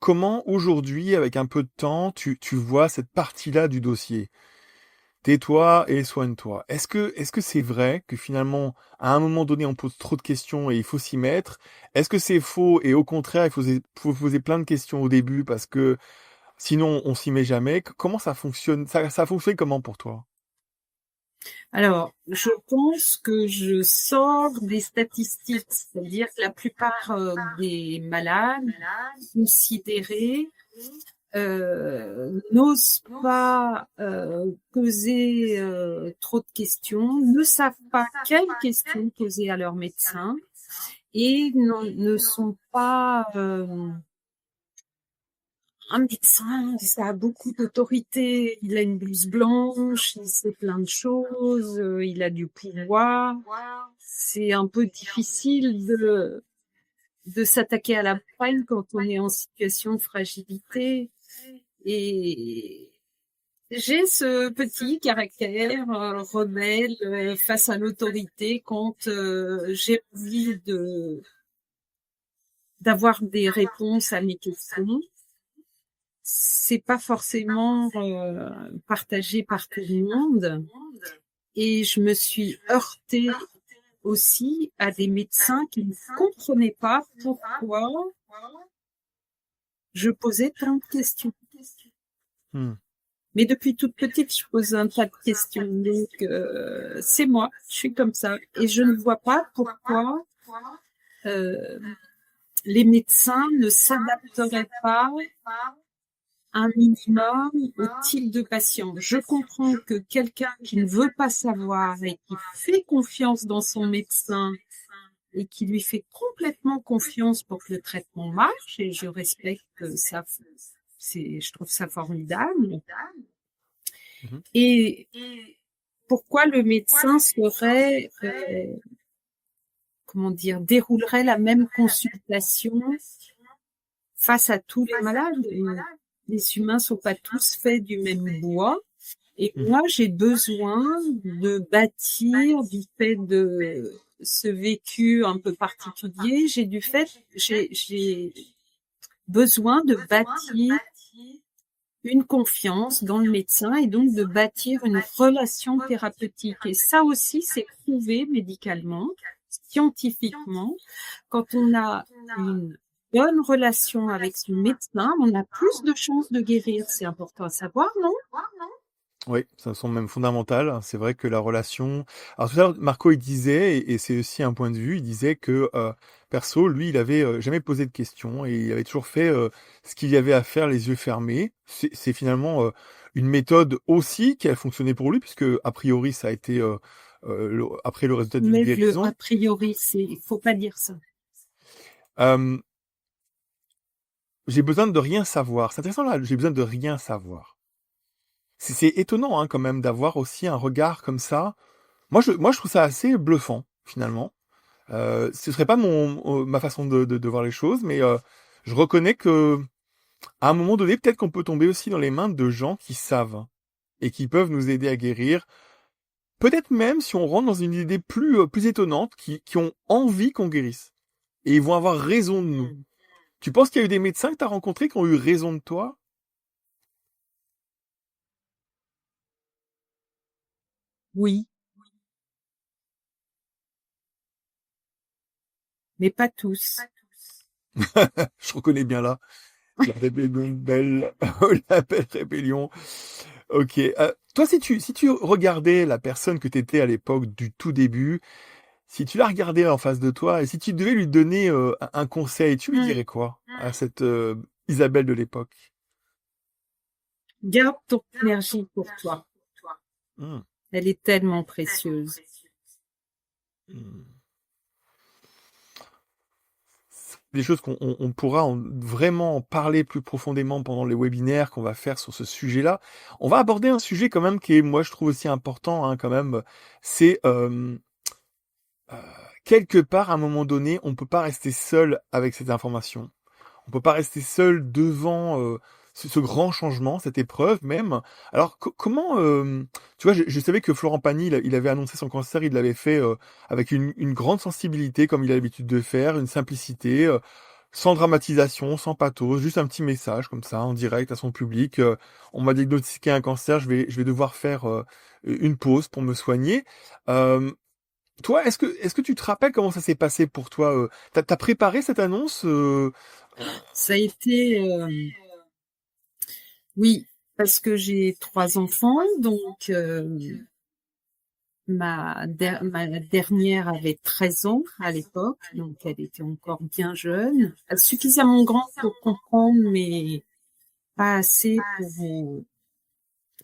comment aujourd'hui, avec un peu de temps, tu vois cette partie-là du dossier. Tais-toi et soigne-toi. Est-ce que c'est vrai que finalement, à un moment donné, on pose trop de questions et il faut s'y mettre? Est-ce que c'est faux et au contraire, faut poser plein de questions au début parce que sinon on s'y met jamais? Comment ça fonctionne? Ça fonctionne comment pour toi? Alors, je pense que je sors des statistiques, c'est-à-dire que la plupart des malades considérés n'osent pas poser trop de questions, ne savent pas quelles questions poser à leur médecin et ne sont pas un médecin, ça a beaucoup d'autorité, il a une blouse blanche, il sait plein de choses, il a du pouvoir. C'est un peu difficile de s'attaquer à la poigne quand on est en situation de fragilité. Et j'ai ce petit caractère rebelle face à l'autorité quand j'ai envie d'avoir des réponses à mes questions. C'est pas forcément partagé par tout le monde. Et je me suis heurtée aussi à des médecins qui ne comprenaient pas pourquoi je posais tant de questions. Mais depuis toute petite, je pose un tas de questions. Donc, c'est moi, je suis comme ça. Et je ne vois pas pourquoi les médecins ne s'adapteraient pas un minimum au type de patient. Je comprends que quelqu'un qui ne veut pas savoir et qui fait confiance dans son médecin et qui lui fait complètement confiance pour que le traitement marche, et je respecte ça, je trouve ça formidable. Et pourquoi le médecin serait, déroulerait la même consultation face à tous les malades? Les humains sont pas tous faits du même bois. Et moi, j'ai besoin de bâtir du fait de ce vécu un peu particulier. J'ai besoin de bâtir une confiance dans le médecin et donc de bâtir une relation thérapeutique. Et ça aussi, c'est prouvé médicalement, scientifiquement. Quand on a une bonne relation avec son médecin, on a plus de chances de guérir. C'est important à savoir, non? Oui, ça me semble même fondamental. C'est vrai que la relation. Alors tout à l'heure, Marco il disait, et c'est aussi un point de vue, il disait que perso, lui, il avait jamais posé de questions et il avait toujours fait ce qu'il y avait à faire les yeux fermés. C'est finalement une méthode aussi qui a fonctionné pour lui, puisque a priori ça a été après le résultat d'une Mais le a guérison. priori, il faut pas dire ça. Euh, j'ai besoin de rien savoir. C'est intéressant là. J'ai besoin de rien savoir. C'est étonnant hein, quand même d'avoir aussi un regard comme ça. Moi, je trouve ça assez bluffant, finalement. Ce serait pas ma façon de voir les choses, mais je reconnais que à un moment donné, peut-être qu'on peut tomber aussi dans les mains de gens qui savent et qui peuvent nous aider à guérir. Peut-être même si on rentre dans une idée plus étonnante, qui ont envie qu'on guérisse. Et ils vont avoir raison de nous. Tu penses qu'il y a eu des médecins que tu as rencontrés qui ont eu raison de toi? Oui, mais pas tous. Je reconnais bien là. La rébellion belle, la belle rébellion. Ok. Toi, si tu regardais la personne que tu étais à l'époque du tout début, si tu la regardais en face de toi et si tu devais lui donner un conseil, tu lui dirais quoi à cette Isabelle de l'époque? Garde ton énergie pour toi. Hmm. Elle est tellement précieuse. Hmm. Des choses on pourra vraiment en parler plus profondément pendant les webinaires qu'on va faire sur ce sujet-là. On va aborder un sujet quand même qui est, moi, je trouve aussi important hein, quand même. C'est euh, quelque part, à un moment donné, on peut pas rester seul avec cette information. On peut pas rester seul devant ce grand changement, cette épreuve même. Alors comment, tu vois, je savais que Florent Pagny, il avait annoncé son cancer, il l'avait fait avec une grande sensibilité, comme il a l'habitude de faire, une simplicité, sans dramatisation, sans pathos, juste un petit message comme ça, en direct à son public. On m'a diagnostiqué un cancer, je vais devoir faire une pause pour me soigner. Euh, Toi, est-ce que tu te rappelles comment ça s'est passé pour toi? T'as préparé cette annonce? Ça a été, oui, parce que j'ai 3 enfants, donc ma dernière avait 13 ans à l'époque, donc elle était encore bien jeune, suffisamment grande pour comprendre, mais pas assez pour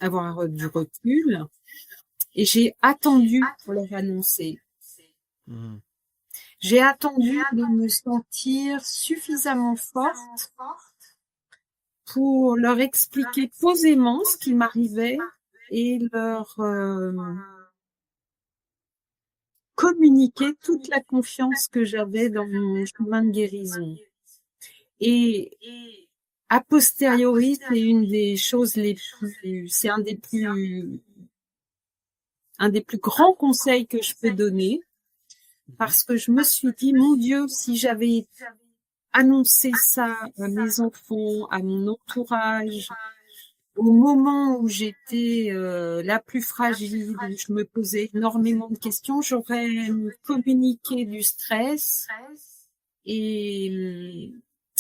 avoir du recul. Et j'ai attendu pour leur annoncer. Hmm. J'ai attendu de me sentir suffisamment forte pour leur expliquer posément ce qui m'arrivait et leur communiquer toute la confiance que j'avais dans mon chemin de guérison. Et a posteriori, c'est une des choses c'est un des plus grands conseils que je peux donner, parce que je me suis dit, mon Dieu, si j'avais annoncé ça à mes enfants, à mon entourage, au moment où j'étais la plus fragile, où je me posais énormément de questions, j'aurais communiqué du stress et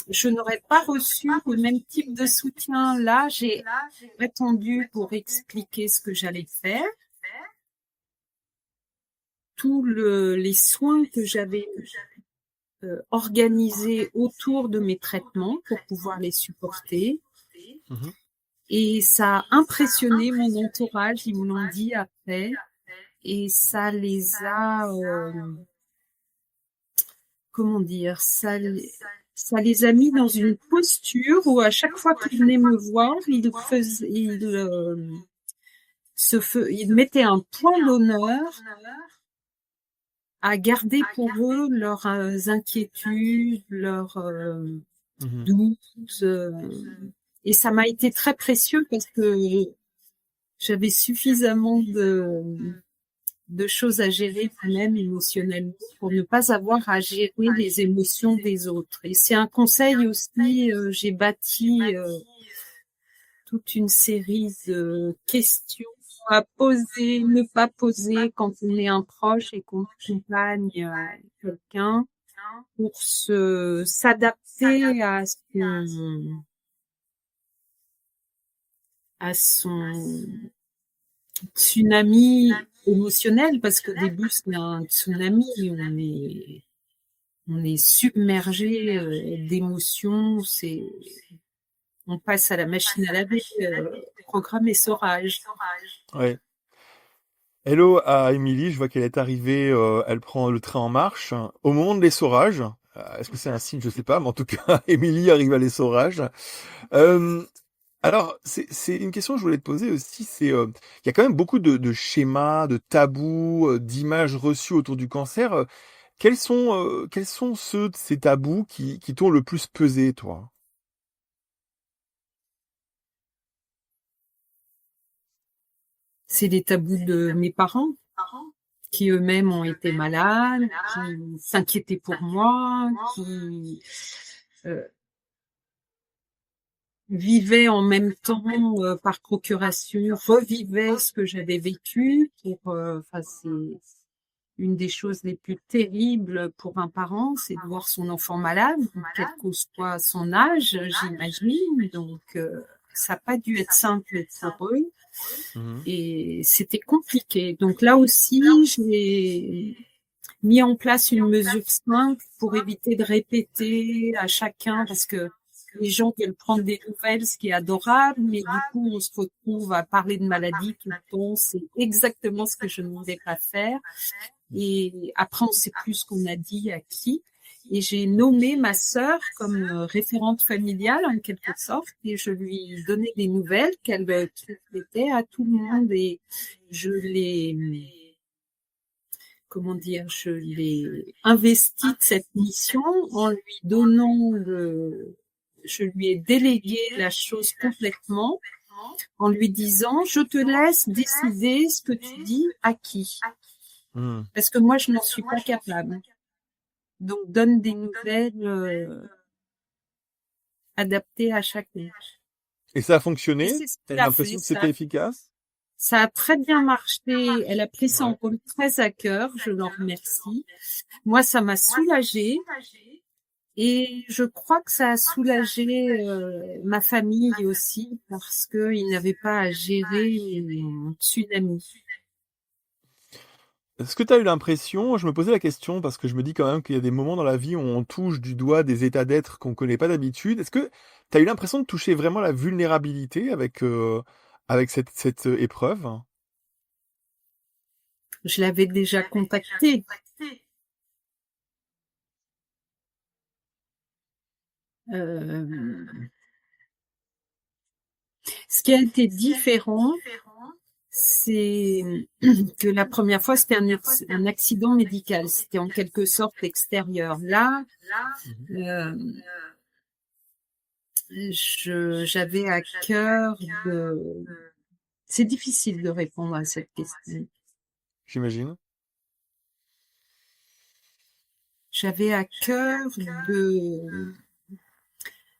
je n'aurais pas reçu le même type de soutien. Là, j'ai attendu pour expliquer ce que j'allais faire, tous les soins que j'avais organisés autour de mes traitements pour pouvoir les supporter. Mhm. Et ça a impressionné mon entourage, ils me l'ont dit après, et ça les a, comment dire, ça les a mis dans une posture où à chaque fois qu'ils venaient me voir, ils mettaient un point d'honneur à garder pour eux leurs inquiétudes, leurs Mhm. doutes. Et ça m'a été très précieux parce que j'avais suffisamment de choses à gérer moi-même émotionnellement pour ne pas avoir à gérer les émotions des autres. Et c'est un conseil aussi, j'ai bâti toute une série de questions à poser, ne pas poser quand on est un proche et qu'on accompagne quelqu'un pour s'adapter à son tsunami émotionnel, parce qu'au début, c'est un tsunami, on est submergé d'émotions, on passe à la machine à laver, programme essorage. Ouais. Hello à Émilie, je vois qu'elle est arrivée, elle prend le train en marche. Au moment de l'essorage, est-ce que c'est un signe? Je sais pas, mais en tout cas, Émilie arrive à l'essorage. Euh, alors, c'est une question que je voulais te poser aussi, il y a quand même beaucoup de schémas, de tabous, d'images reçues autour du cancer. Quels sont ceux de ces tabous qui t'ont le plus pesé, toi? C'est les tabous de mes parents, qui eux-mêmes ont été malades, qui s'inquiétaient pour moi, qui euh, vivaient en même temps par procuration, revivaient ce que j'avais vécu. Enfin, c'est une des choses les plus terribles pour un parent, c'est de voir son enfant malade, quel que soit son âge, j'imagine. Donc, ça n'a pas dû être simple pour eux. Mhm. Et c'était compliqué. Donc là aussi, j'ai mis en place une mesure simple pour éviter de répéter à chacun, parce que les gens veulent prendre des nouvelles, ce qui est adorable, mais du coup, on se retrouve à parler de maladie tout le temps. C'est exactement ce que je ne voulais pas faire. Et après, on sait plus ce qu'on a dit à qui. Et j'ai nommé ma sœur comme référente familiale en quelque sorte, et je lui donnais des nouvelles qu'elle transmettait à tout le monde. Et je l'ai, comment dire, je l'ai investi de cette mission en lui donnant je lui ai délégué la chose complètement en lui disant, je te laisse décider ce que tu dis à qui. Mhm. Parce que moi, je n'en suis pas capable. Donc, donne des nouvelles adaptées à chacun. Et ça a Et fonctionné? c'est ce T'as qu'elle eu a fait. l'impression que c'était efficace? Ça a très bien marché. Elle a pris son Ouais. rôle très à cœur. Je l'en remercie. Moi, ça m'a soulagée. Et je crois que ça a soulagé ma famille aussi, parce qu'ils n'avaient pas à gérer un tsunami. Est-ce que tu as eu l'impression, je me posais la question parce que je me dis quand même qu'il y a des moments dans la vie où on touche du doigt des états d'être qu'on connaît pas d'habitude. Est-ce que tu as eu l'impression de toucher vraiment la vulnérabilité avec cette épreuve? Je l'avais déjà contacté. Euh, Ce qui a été différent, c'est que la première fois, c'était un accident médical. C'était en quelque sorte extérieur. Là, Mhm. euh, j'avais à cœur de... C'est difficile de répondre à cette question. J'imagine. J'avais à cœur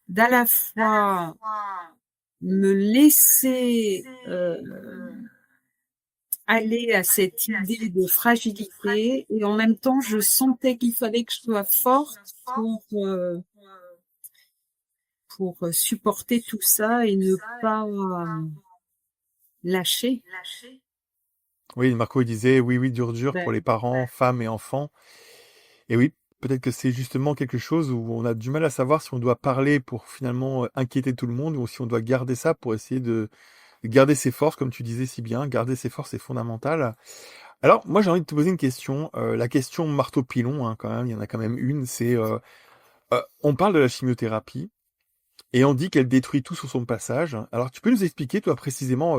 d'à la fois me laisser aller à cette idée de fragilité, et en même temps, je sentais qu'il fallait que je sois forte pour supporter tout ça et ne pas lâcher. Oui, Marco il disait oui, oui, dur, dur pour les Ben, parents, femmes et enfants. Et oui, peut-être que c'est justement quelque chose où on a du mal à savoir si on doit parler pour finalement inquiéter tout le monde ou si on doit garder ça pour essayer de garder ses forces, comme tu disais si bien. Garder ses forces, c'est fondamental. Alors, moi, j'ai envie de te poser une question. La question marteau-pilon, hein, quand même, il y en a quand même une. On parle de la chimiothérapie et on dit qu'elle détruit tout sur son passage. Alors, tu peux nous expliquer, toi, précisément,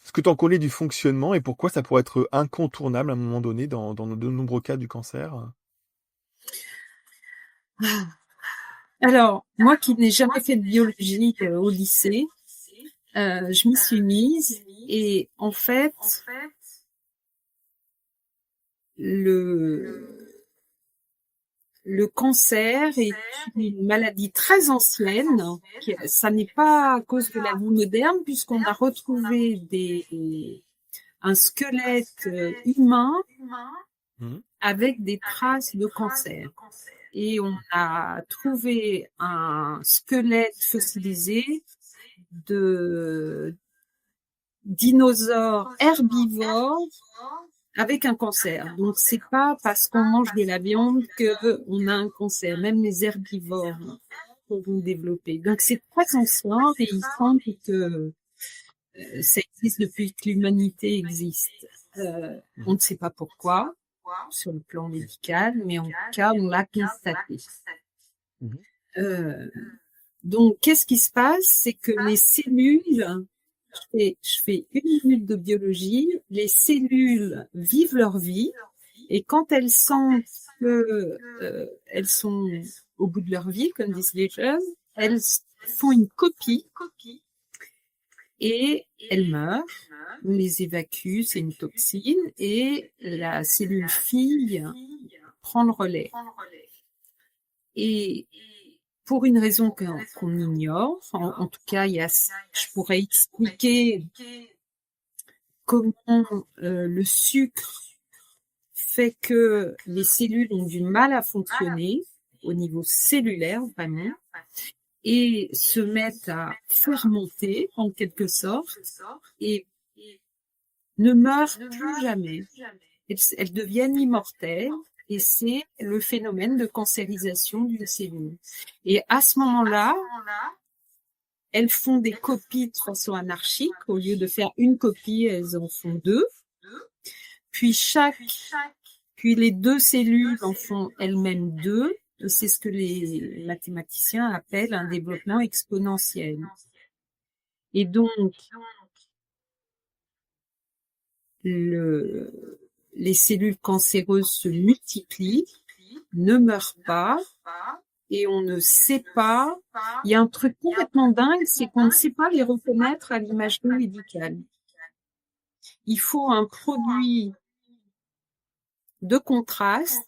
ce que tu en connais du fonctionnement et pourquoi ça pourrait être incontournable à un moment donné dans de nombreux cas du cancer? alors, moi qui n'ai jamais fait de biologie au lycée, je m'y suis mise, et en fait, le, le cancer est une maladie très ancienne. Ça n'est pas à cause de la vie moderne, puisqu'on a retrouvé un squelette humain Mhm. avec des traces de cancer. Et on a trouvé un squelette fossilisé de dinosaures herbivores avec un cancer. Donc, c'est pas parce qu'on mange de la viande qu'on a un cancer. Même les herbivores pourront développer. Donc, c'est très ancien et il semble que ça existe depuis que l'humanité existe. On ne sait pas pourquoi, sur le plan médical, mais en tout cas, on l'a constaté. Donc, qu'est-ce qui se passe? C'est que les cellules, je fais 1 minute de biologie, les cellules vivent leur vie, et quand elles sentent que elles sont au bout de leur vie, comme disent les jeunes, elles font une copie et elles meurent. On les évacue, c'est une toxine, et la cellule fille prend le relais. Et pour une raison qu'on ignore, en tout cas, je pourrais expliquer comment le sucre fait que les cellules ont du mal à fonctionner au niveau cellulaire, vraiment, et se mettent à fermenter, en quelque sorte, et ne meurent plus jamais. Elles deviennent immortelles, et c'est le phénomène de cancérisation d'une cellule. Et à ce moment-là, elles font des copies de façon anarchique. Au lieu de faire une copie, elles en font 2. Puis les 2 cellules en font elles-mêmes 2. C'est ce que les mathématiciens appellent un développement exponentiel. Et donc, les cellules cancéreuses se multiplient, ne meurent pas, et on ne sait pas. Il y a un truc complètement dingue, c'est qu'on ne sait pas les reconnaître à l'imagerie médicale. Il faut un produit de contraste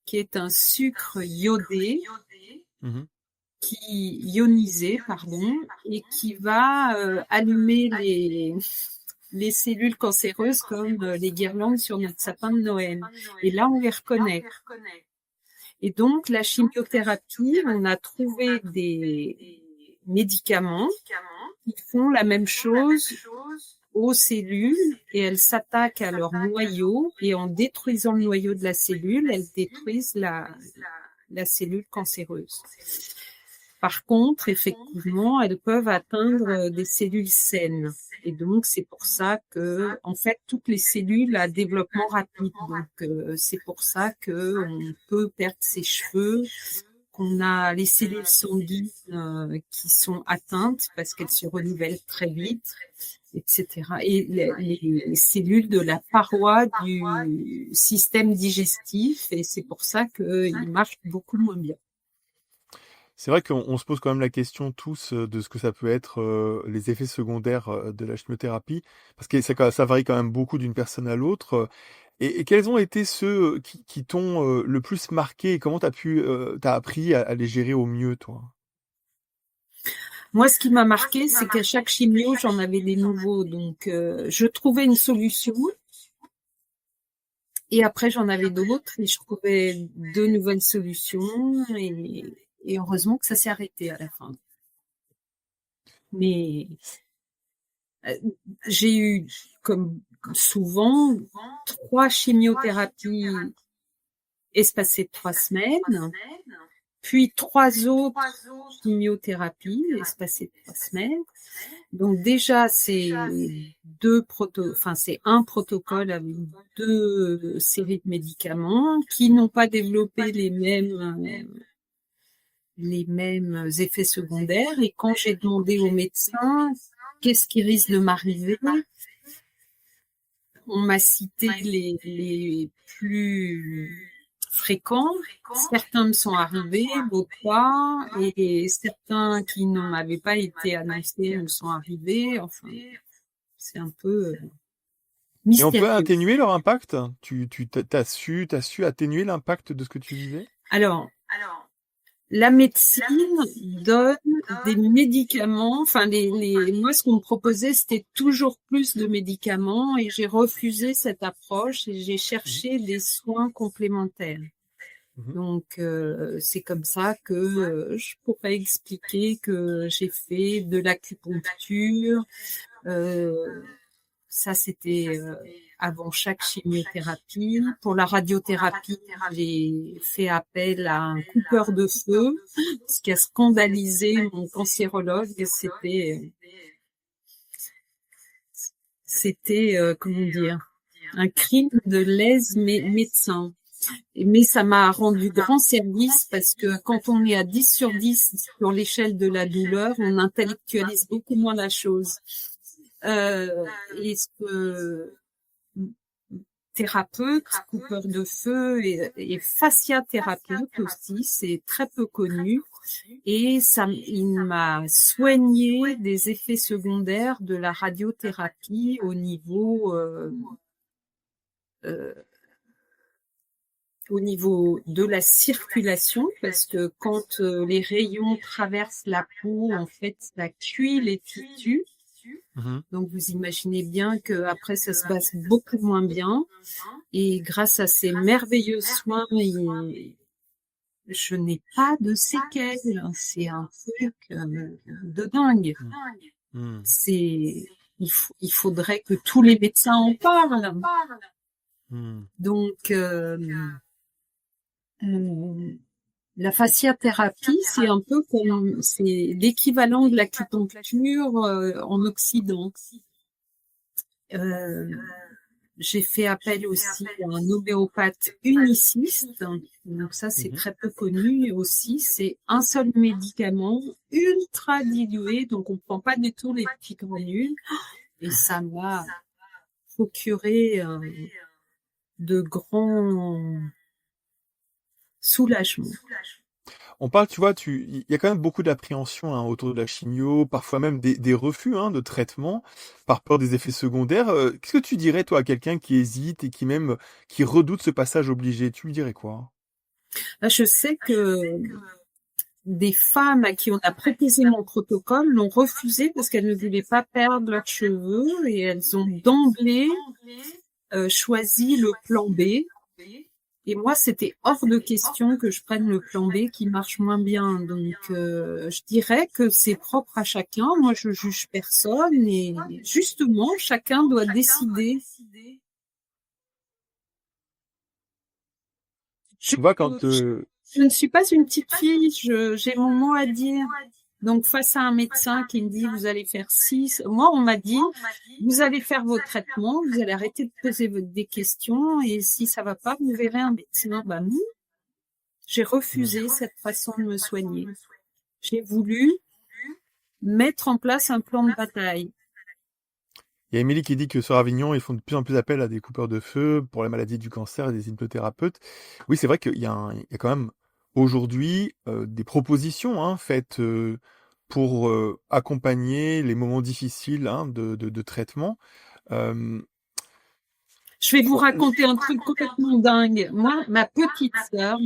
qui est un sucre iodé, ionisé, et qui va allumer les cellules cancéreuses comme les guirlandes sur notre sapin de Noël. Et là, on les reconnaît. Et donc, la chimiothérapie, on a trouvé des médicaments qui font la même chose aux cellules, et elles s'attaquent à leur noyau, et en détruisant le noyau de la cellule, elles détruisent la cellule cancéreuse. Par contre, effectivement, elles peuvent atteindre des cellules saines. Et donc, c'est pour ça que, en fait, toutes les cellules à développement rapide. Donc, c'est pour ça que on peut perdre ses cheveux, qu'on a les cellules sanguines qui sont atteintes parce qu'elles se renouvellent très vite, etc. Et les cellules de la paroi du système digestif, et c'est pour ça qu'ils marchent beaucoup moins bien. C'est vrai qu'on se pose quand même la question tous de ce que ça peut être les effets secondaires de la chimiothérapie, parce que ça varie quand même beaucoup d'une personne à l'autre. Et quels ont été ceux qui t'ont le plus marqué, et comment t'as appris à les gérer au mieux, toi? Moi, ce qui m'a marqué, c'est qu'à chaque chimio, j'en avais des nouveaux. Donc, je trouvais une solution. Et après, j'en avais d'autres. Et je trouvais de nouvelles solutions. Et heureusement que ça s'est arrêté à la fin. Mais j'ai eu, comme souvent, 3 chimiothérapies espacées de 3 semaines. Puis 3 autres chimiothérapies espacées de 3 semaines. Donc déjà, c'est c'est un protocole avec 2 séries de médicaments qui n'ont pas développé les mêmes effets secondaires. Et quand j'ai demandé au médecin qu'est-ce qui risque de m'arriver, on m'a cité les plus fréquents. Certains me sont arrivés, d'autres pas, et certains qui ne m'avaient pas été annoncés me sont arrivés. Enfin, c'est un peu mystérieux. Et on peut atténuer leur impact? T'as su atténuer l'impact de ce que tu vivais? Alors, la médecine donne des médicaments. Enfin, moi, ce qu'on me proposait, c'était toujours plus de médicaments, et j'ai refusé cette approche et j'ai cherché des soins complémentaires. Mmh. Donc, c'est comme ça que je pourrais expliquer que j'ai fait de l'acupuncture. Ça, c'était avant chaque chimiothérapie. Pour la radiothérapie, j'ai fait appel à un coupeur de feu, ce qui a scandalisé mon cancérologue. C'était, comment dire, un crime de lèse médecin. Mais ça m'a rendu grand service parce que quand on est à 10 sur 10 sur l'échelle de la douleur, on intellectualise beaucoup moins la chose. Et ce que thérapeute, coupeur de feu et fasciathérapeute aussi, c'est très peu connu. Et il m'a soigné des effets secondaires de la radiothérapie au niveau de la circulation, parce que quand les rayons traversent la peau, en fait, ça cuit les tissus. Mmh. Donc, vous imaginez bien que après ça se passe beaucoup moins bien. Et grâce à ces merveilleux soins, je n'ai pas de séquelles. C'est un truc de dingue. Mmh. Il faudrait que tous les médecins en parlent. Mmh. Donc, la fasciathérapie, c'est l'équivalent de l'acupuncture en Occident. J'ai fait appel aussi à un homéopathe uniciste. Donc ça, c'est Mmh. très peu connu aussi. C'est un seul médicament ultra dilué, donc on prend pas du tout les petits granules. Et ça m'a procuré de grands soulagements. On parle, tu vois, il y a quand même beaucoup d'appréhension hein, autour de la chimio, parfois même des refus hein, de traitement par peur des effets secondaires. Qu'est-ce que tu dirais, toi, à quelqu'un qui hésite et qui redoute ce passage obligé? Tu lui dirais quoi? Là, je sais que des femmes à qui on a proposé mon protocole l'ont refusé parce qu'elles ne voulaient pas perdre leurs cheveux et elles ont d'emblée choisi le plan B. Et moi, c'était hors de question que je prenne le plan B qui marche moins bien. Donc, je dirais que c'est propre à chacun. Moi, je juge personne et justement, chacun doit décider. Tu vois, Je ne suis pas une petite fille, j'ai mon mot à dire. Donc, face à un médecin qui me dit, vous allez faire 6, moi, on m'a dit, vous allez faire vos traitements, vous allez arrêter de poser des questions, et si ça va pas, vous verrez un médecin. Bah, non. J'ai refusé cette façon de me soigner. J'ai voulu mettre en place un plan de bataille. il y a Émilie qui dit que sur Avignon, ils font de plus en plus appel à des coupeurs de feu pour la maladie du cancer et des hypnothérapeutes. Oui, c'est vrai qu'il y a quand même aujourd'hui des propositions hein, faites pour accompagner les moments difficiles hein, de traitement. Euh, Je vais vous raconter un truc complètement dingue. Moi, ma petite sœur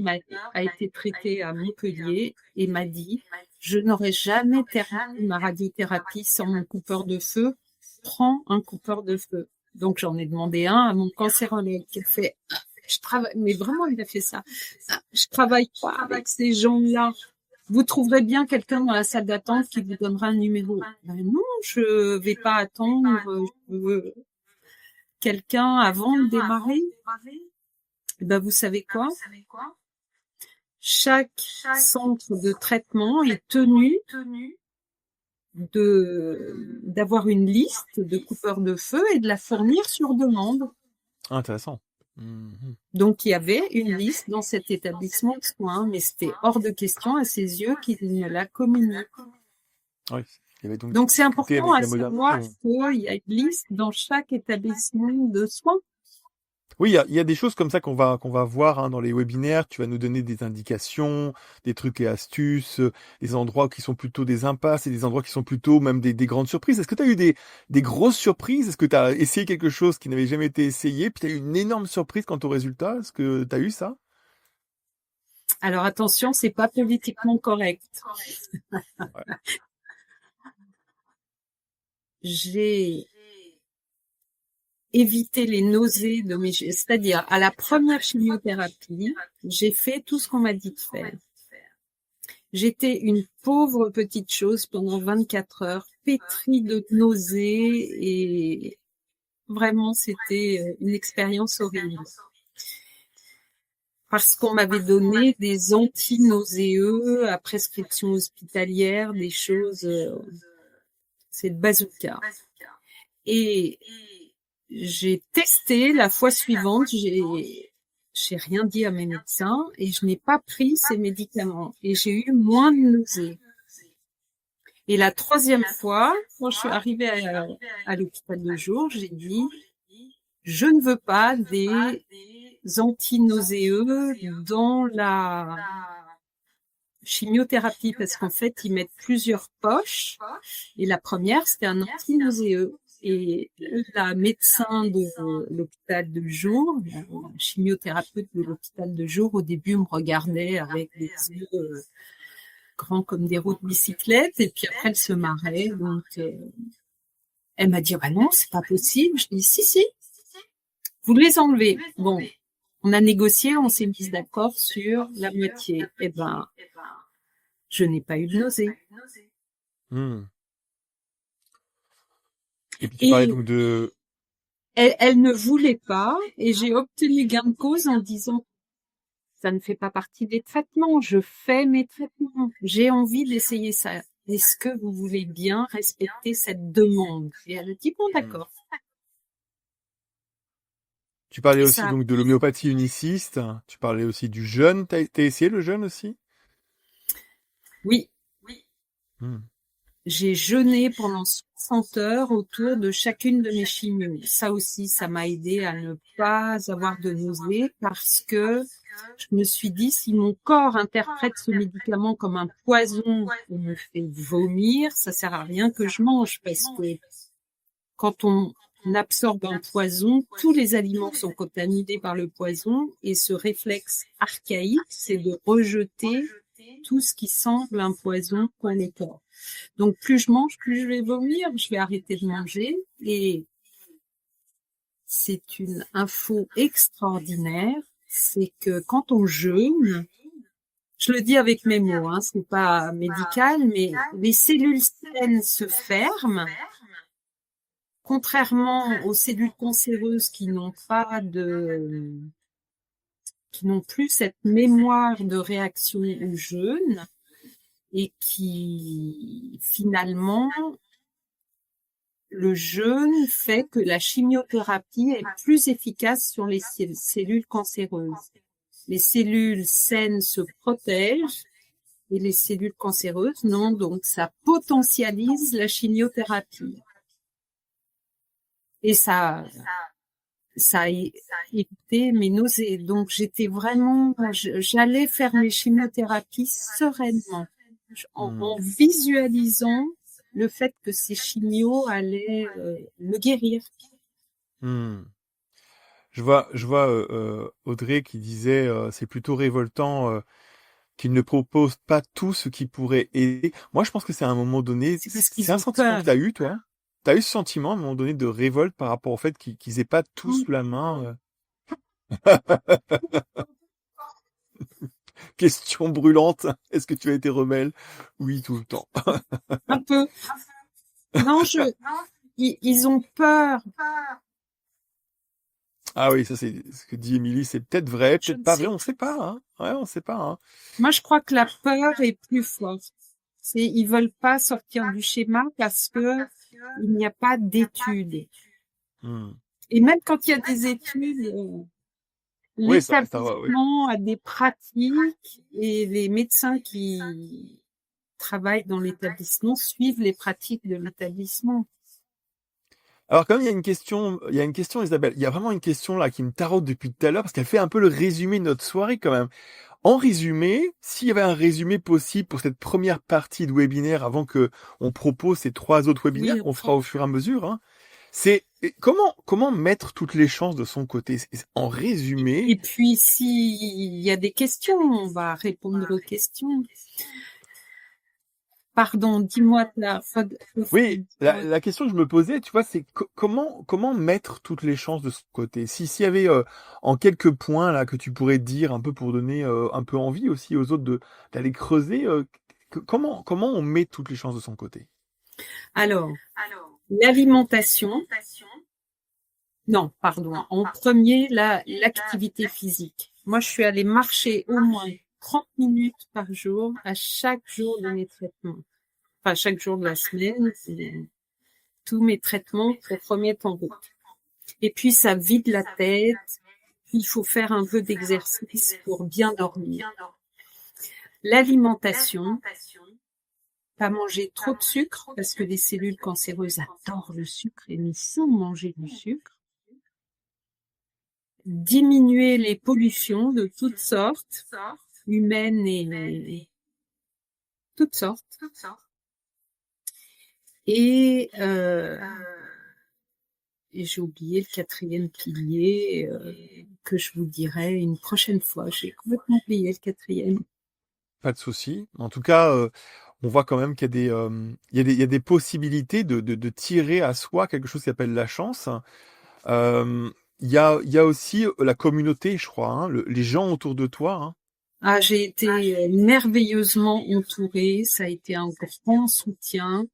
a été traitée à Montpellier et m'a dit, je n'aurais jamais terminé ma radiothérapie sans mon coupeur de feu. Prends un coupeur de feu. Donc, j'en ai demandé un à mon cancérologue qui a fait, je travaille, mais vraiment, il a fait ça. Je travaille pas avec ces gens-là. Vous trouverez bien quelqu'un dans la salle d'attente qui vous donnera un numéro. Ben non, je vais pas attendre. Je veux quelqu'un avant de démarrer. Eh ben, vous savez quoi? Chaque centre de traitement est tenu d'avoir une liste de coupeurs de feu et de la fournir sur demande. Intéressant. Mmh. Donc, il y avait une liste dans cet établissement de soins, mais c'était hors de question à ses yeux qu'il ne la communique. Oui, il y avait Donc, c'est difficulté important avec à la savoir modernité. qu'il y a une liste dans chaque établissement de soins. Oui, il y a des choses comme ça qu'on va voir hein, dans les webinaires. Tu vas nous donner des indications, des trucs et astuces, des endroits qui sont plutôt des impasses et des endroits qui sont plutôt même des grandes surprises. Est-ce que tu as eu des grosses surprises? Est-ce que tu as essayé quelque chose qui n'avait jamais été essayé, puis tu as eu une énorme surprise quant au résultat? Est-ce que tu as eu ça? Alors, attention, c'est pas politiquement correct. Ouais. J'ai éviter les nausées c'est-à-dire à la première chimiothérapie, j'ai fait tout ce qu'on m'a dit de faire. J'étais une pauvre petite chose pendant 24 heures, pétrie de nausées et vraiment c'était une expérience horrible. Parce qu'on m'avait donné des anti-nauséeux à prescription hospitalière, des choses, c'est le bazooka. Et j'ai testé la fois suivante, j'ai rien dit à mes médecins et je n'ai pas pris ces médicaments et j'ai eu moins de nausées. Et la troisième fois, quand je suis arrivée à l'hôpital de jour, j'ai dit, je ne veux pas des anti-nauséeux dans la chimiothérapie parce qu'en fait, ils mettent plusieurs poches et la première, c'était un anti-nauséeux. Et la médecin de l'hôpital de jour, la chimiothérapeute de l'hôpital de jour, au début, me regardait avec des yeux grands comme des roues de bicyclette et puis après, elle se marrait. Donc, elle m'a dit, bah non, c'est pas possible. Je dis, si, vous les enlevez. Bon, on a négocié, on s'est mis d'accord sur la moitié. Eh ben, je n'ai pas eu de nausée. Et puis tu parlais donc de... Elle ne voulait pas et j'ai obtenu gain de cause en disant ça ne fait pas partie des traitements, je fais mes traitements, j'ai envie d'essayer ça. Est-ce que vous voulez bien respecter cette demande? Et elle a dit bon d'accord. Tu parlais aussi donc de l'homéopathie uniciste, tu parlais aussi du jeûne, t'as essayé le jeûne aussi? Oui. J'ai jeûné pendant 60 heures autour de chacune de mes chimios. Ça aussi, ça m'a aidé à ne pas avoir de nausées parce que je me suis dit, si mon corps interprète ce médicament comme un poison et me fait vomir, ça sert à rien que je mange parce que quand on absorbe un poison, tous les aliments sont contaminés par le poison et ce réflexe archaïque, c'est de rejeter tout ce qui semble un poison pour le corps. Donc, plus je mange, plus je vais vomir, je vais arrêter de manger. Et c'est une info extraordinaire, c'est que quand on jeûne, je le dis avec mes mots, hein, c'est pas médical, mais les cellules saines se ferment, contrairement aux cellules cancéreuses qui n'ont plus cette mémoire de réaction au jeûne. Et qui, finalement, le jeûne fait que la chimiothérapie est plus efficace sur les cellules cancéreuses. Les cellules saines se protègent et les cellules cancéreuses non, donc ça potentialise la chimiothérapie. Et ça a évité mes nausées. Donc j'allais faire mes chimiothérapies sereinement. En visualisant le fait que ces chimios allaient me guérir. Je vois Audrey qui disait c'est plutôt révoltant qu'ils ne proposent pas tout ce qui pourrait aider. Moi, je pense que c'est à un moment donné, c'est un sentiment que tu as eu, toi. Tu as eu ce sentiment à un moment donné de révolte par rapport au fait qu'ils aient pas tout sous la main. Question brûlante. Est-ce que tu as été rebelle? Oui, tout le temps. Un peu. Non, ils ont peur. Ah oui, ça c'est ce que dit Émilie, c'est peut-être vrai, peut-être pas vrai, on sait pas, hein. Ouais, on sait pas, hein. Moi, je crois que la peur est plus forte. Ils veulent pas sortir du schéma parce que il n'y a pas d'études. Et même quand il y a des études, l'établissement a des pratiques et les médecins qui travaillent dans l'établissement suivent les pratiques de l'établissement. Alors quand même, il y a une question, Isabelle. Il y a vraiment une question là qui me taraude depuis tout à l'heure parce qu'elle fait un peu le résumé de notre soirée quand même. En résumé, s'il y avait un résumé possible pour cette première partie de webinaire avant que on propose ces 3 autres webinaires qu'on fera au fur et à mesure, hein, c'est comment mettre toutes les chances de son côté en résumé. Et puis s'il y a des questions, on va répondre aux questions. Pardon, dis-moi Oui, la question que je me posais, tu vois, c'est comment mettre toutes les chances de ce côté? S'il y avait en quelques points là que tu pourrais dire un peu pour donner un peu envie aussi aux autres d'aller creuser, comment on met toutes les chances de son côté? Alors, l'alimentation. Non, pardon. En premier, l'activité physique. Moi, je suis allée marcher au moins 30 minutes par jour à chaque jour de mes traitements. Enfin, chaque jour de la semaine, tous mes traitements pour remettre en route. Et puis, ça vide la tête. Il faut faire un peu d'exercice pour bien dormir. L'alimentation, pas manger trop de sucre parce que les cellules cancéreuses adorent le sucre et nous font manger du sucre. Diminuer les pollutions de toutes sortes, humaines et toutes sortes. Et j'ai oublié le 4e pilier que je vous dirai une prochaine fois. J'ai complètement oublié le 4e. Pas de souci. En tout cas, on voit quand même qu'il y a des possibilités de tirer à soi quelque chose qui s'appelle la chance. Il y a aussi la communauté, je crois, hein, les gens autour de toi. Hein. Ah, j'ai été merveilleusement entourée. Ça a été un grand soutien.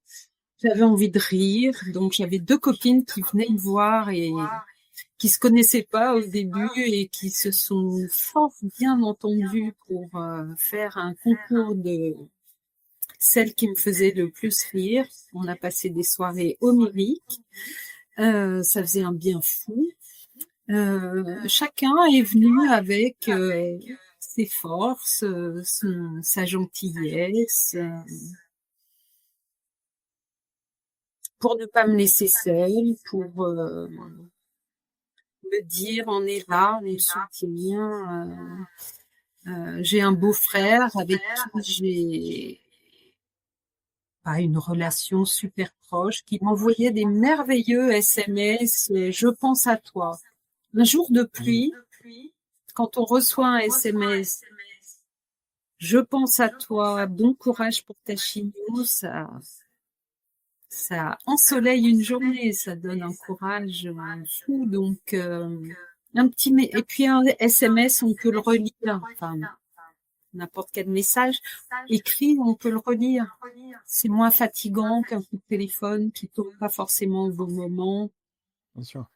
J'avais envie de rire, donc j'avais 2 copines qui venaient me voir et qui se connaissaient pas au début et qui se sont fort bien entendues pour faire un concours de celle qui me faisait le plus rire. On a passé des soirées homériques. Ça faisait un bien fou. Chacun est venu avec ses forces, sa gentillesse, pour ne pas me laisser seule, pour me dire on est là, on soutient. J'ai un beau-frère avec qui j'ai pas une relation super proche, qui m'envoyait des merveilleux SMS. Je pense à toi. Un jour de pluie, quand on reçoit un SMS, je pense à toi, bon courage pour ta chimio, ça ensoleille une journée, ça donne un courage fou. Donc, et puis un SMS, on peut le relire, enfin, n'importe quel message écrit, on peut le relire. C'est moins fatigant qu'un coup de téléphone qui tombe pas forcément au bon moment. Bien sûr.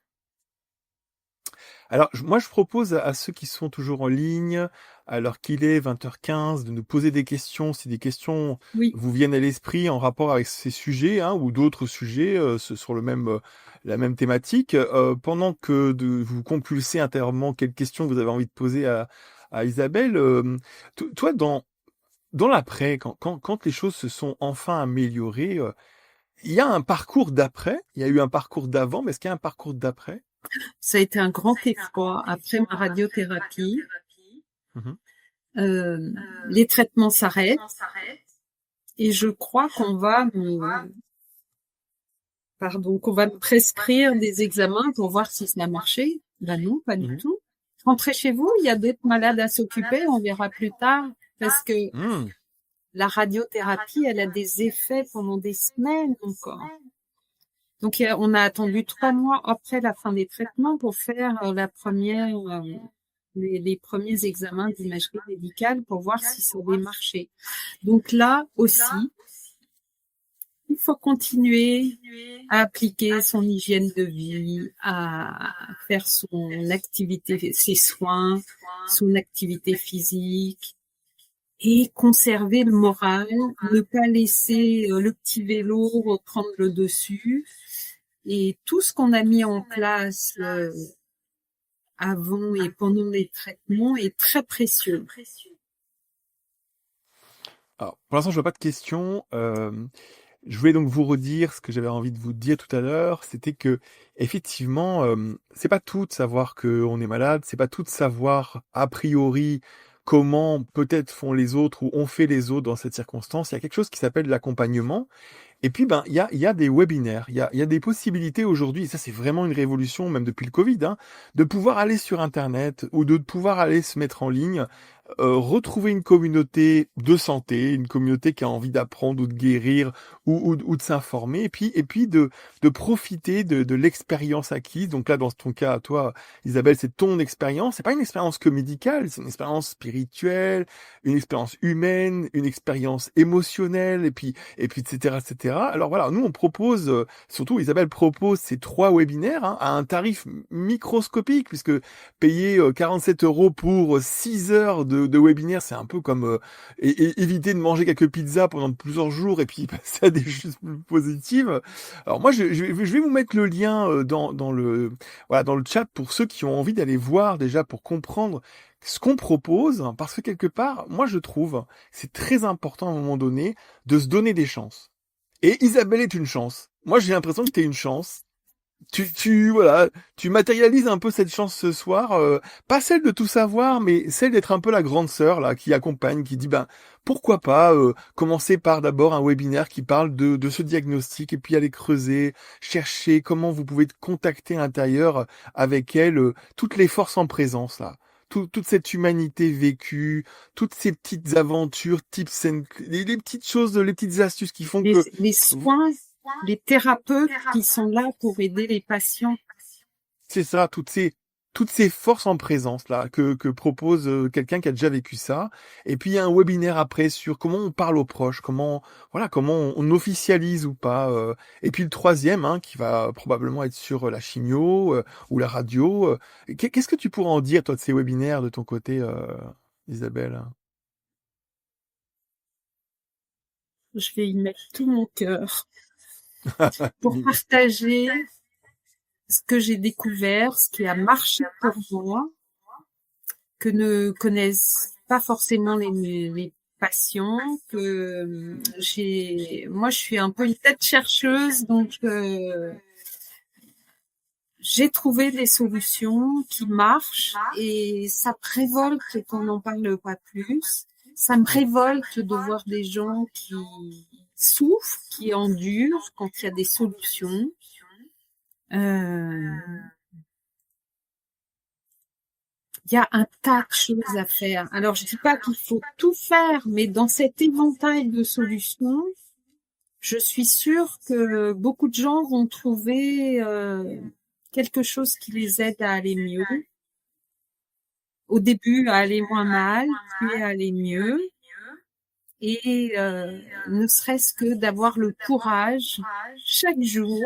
Alors, moi, je propose à ceux qui sont toujours en ligne, alors qu'il est 20h15, de nous poser des questions, si des questions vous viennent à l'esprit en rapport avec ces sujets, hein, ou d'autres sujets sur la même thématique, pendant que vous compulsez intérieurement quelles questions vous avez envie de poser à Isabelle. Toi, dans l'après, quand les choses se sont enfin améliorées, il y a un parcours d'après, il y a eu un parcours d'avant, mais est-ce qu'il y a un parcours d'après? Ça a été un grand effroi après ma radiothérapie. Les traitements s'arrêtent et je crois qu'on va me prescrire des examens pour voir si ça a marché. Ben non, pas du tout. Rentrez chez vous, il y a d'autres malades à s'occuper, on verra plus tard, parce que la radiothérapie, elle a des effets pendant des semaines encore. Donc, on a attendu 3 mois après la fin des traitements pour faire les premiers examens d'imagerie médicale pour voir si ça avait marché. Donc là aussi, il faut continuer à appliquer son hygiène de vie, à faire son activité, ses soins, son activité physique et conserver le moral, ne pas laisser le petit vélo reprendre le dessus. Et tout ce qu'on a mis en place avant et pendant les traitements est très précieux. Alors, pour l'instant, je vois pas de questions. Je voulais donc vous redire ce que j'avais envie de vous dire tout à l'heure, c'était que effectivement, c'est pas tout de savoir qu'on est malade, c'est pas tout de savoir a priori comment peut-être font les autres ou ont fait les autres dans cette circonstance. Il y a quelque chose qui s'appelle l'accompagnement. Et puis, il y a des webinaires, il y a des possibilités aujourd'hui, et ça c'est vraiment une révolution, même depuis le Covid, hein, de pouvoir aller sur Internet ou de pouvoir aller se mettre en ligne retrouver une communauté de santé, une communauté qui a envie d'apprendre ou de guérir ou de s'informer, et puis de profiter de l'expérience acquise. Donc là, dans ton cas, toi, Isabelle, c'est ton expérience. C'est pas une expérience que médicale, c'est une expérience spirituelle, une expérience humaine, une expérience émotionnelle, et puis, etc., etc. Alors voilà, nous, on propose, surtout Isabelle propose ces 3 webinaires hein, à un tarif microscopique, puisque payer 47 € pour 6 heures de webinaire, c'est un peu comme et éviter de manger quelques pizzas pendant plusieurs jours et puis passer à des choses plus positives. Alors moi, je vais vous mettre le lien dans le voilà dans le chat pour ceux qui ont envie d'aller voir déjà pour comprendre ce qu'on propose, parce que quelque part, moi je trouve c'est très important à un moment donné de se donner des chances. Et Isabelle est une chance. Moi, j'ai l'impression que t'es une chance. Voilà, tu matérialises un peu cette chance ce soir, pas celle de tout savoir, mais celle d'être un peu la grande sœur là, qui accompagne, qui dit ben pourquoi pas commencer par d'abord un webinaire qui parle de ce diagnostic et puis aller creuser, chercher comment vous pouvez contacter à l'intérieur avec elle toutes les forces en présence là. Toute cette humanité vécue, toutes ces petites aventures, tips les petites choses, les petites astuces qui font que Les soins, les thérapeutes qui sont là pour aider les patients. c'est ça, toutes ces forces en présence là que propose quelqu'un qui a déjà vécu ça. Et puis il y a un webinaire après sur comment on parle aux proches, comment on officialise ou pas. Et puis le troisième hein, qui va probablement être sur la chimio ou la radio. Qu'est-ce que tu pourrais en dire toi de ces webinaires de ton côté, Isabelle? Je vais y mettre tout mon cœur pour partager ce que j'ai découvert, ce qui a marché pour moi, que ne connaissent pas forcément les patients, moi je suis un peu une tête chercheuse, donc j'ai trouvé des solutions qui marchent et ça me révolte qu'on n'en parle pas plus. Ça me révolte de voir des gens qui souffrent, qui endurent quand il y a des solutions. Il y a un tas de choses à faire. Alors, je dis pas qu'il faut tout faire, mais dans cet éventail de solutions, je suis sûre que beaucoup de gens vont trouver quelque chose qui les aide à aller mieux. Au début, à aller moins mal, puis à aller mieux. Et ne serait-ce que d'avoir le courage, chaque jour,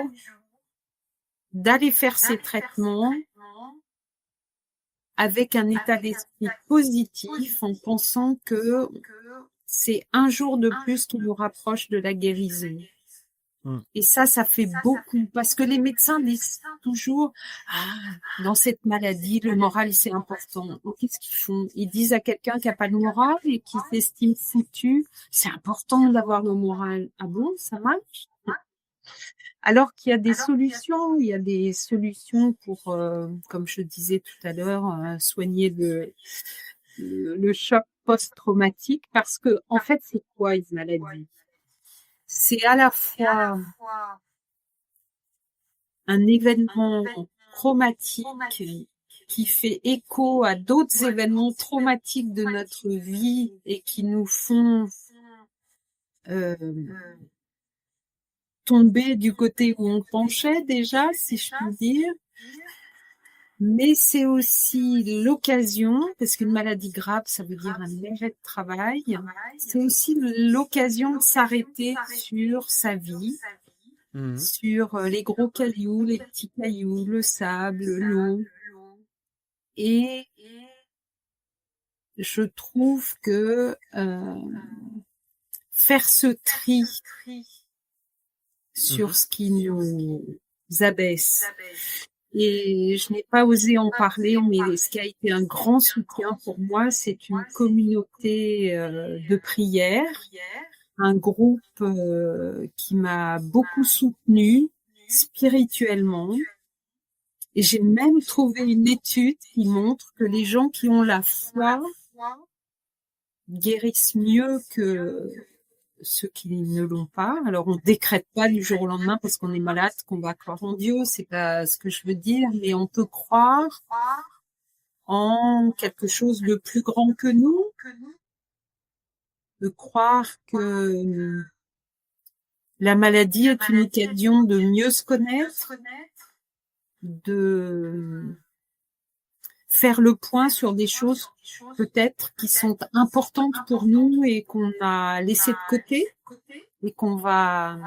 d'aller faire ses traitements avec un état d'esprit positif en pensant que c'est un jour de plus qui nous rapproche de la guérison. Et ça fait beaucoup parce que les médecins disent toujours dans cette maladie, le moral c'est important. Qu'est-ce qu'ils font? Ils disent à quelqu'un qui a pas de moral et qui s'estime foutu, c'est important d'avoir le moral. Ah bon, ça marche? Alors qu'il y a des solutions, il y a des solutions pour, comme je disais tout à l'heure, soigner le choc post-traumatique, parce que en fait, c'est quoi une maladie? C'est à la fois un événement traumatique qui fait écho à d'autres événements traumatiques de notre vie et qui nous font tomber du côté où on penchait déjà, si je puis dire. Mais c'est aussi l'occasion, parce qu'une maladie grave, ça veut dire un arrêt de travail, c'est aussi l'occasion de s'arrêter sur sa vie, sur les gros cailloux, les petits cailloux, le sable, l'eau. Et je trouve que faire ce tri sur ce qui nous abaisse. Et je n'ai pas osé en parler, mais ce qui a été un grand soutien pour moi, c'est une communauté de prière, un groupe qui m'a beaucoup soutenue spirituellement. Et j'ai même trouvé une étude qui montre que les gens qui ont la foi guérissent mieux que ceux qui ne l'ont pas. Alors, on décrète pas du jour au lendemain parce qu'on est malade, qu'on va croire en Dieu. C'est pas ce que je veux dire, mais on peut croire en quelque chose de plus grand que nous. de croire que la maladie est une occasion de mieux se connaître, de faire le point sur des choses peut-être qui sont importantes pour nous et qu'on a laissées de côté et qu'on va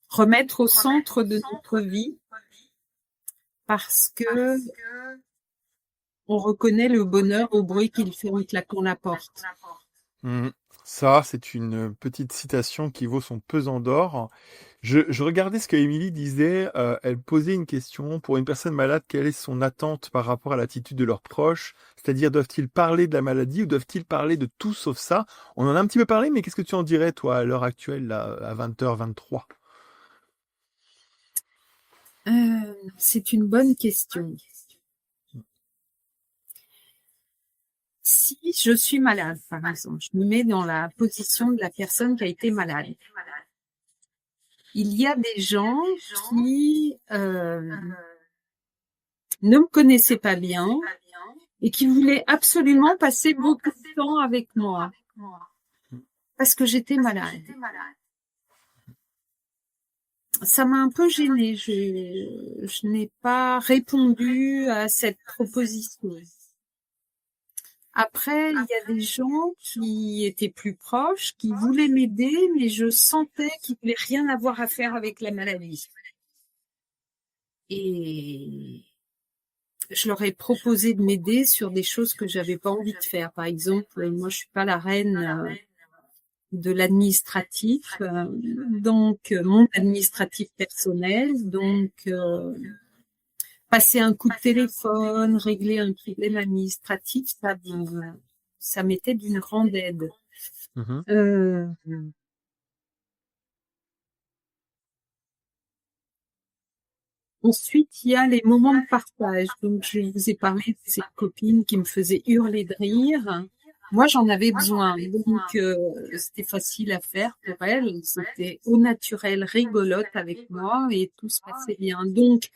remettre au centre de notre vie parce que on reconnaît le bonheur au bruit qu'il fait en claquant la porte. Mmh. Ça, c'est une petite citation qui vaut son pesant d'or. Je regardais ce que Émilie disait. Elle posait une question pour une personne malade. Quelle est son attente par rapport à l'attitude de leurs proches? C'est-à-dire, doivent-ils parler de la maladie ou doivent-ils parler de tout sauf ça? On en a un petit peu parlé, mais qu'est-ce que tu en dirais, toi, à l'heure actuelle, là, à 20h23? C'est une bonne question. Si je suis malade, par exemple, je me mets dans la position de la personne qui a été malade. Il y a des gens qui ne me connaissaient pas bien et qui voulaient absolument passer beaucoup de temps avec moi parce que j'étais malade. Ça m'a un peu gênée. Je n'ai pas répondu à cette proposition. Après, il y a des gens qui étaient plus proches, qui voulaient m'aider, mais je sentais qu'ils voulaient rien avoir à faire avec la maladie. Et je leur ai proposé de m'aider sur des choses que j'avais pas envie de faire. Par exemple, moi, je suis pas la reine de l'administratif, donc mon administratif personnel, donc passer un coup de téléphone, régler un problème administratif, ça m'était d'une grande aide. Mmh. Ensuite, il y a les moments de partage. Donc, je vous ai parlé de cette copine qui me faisait hurler de rire. Moi, j'en avais besoin. Donc, c'était facile à faire pour elle. C'était au naturel, rigolote avec moi et tout se passait bien. Donc,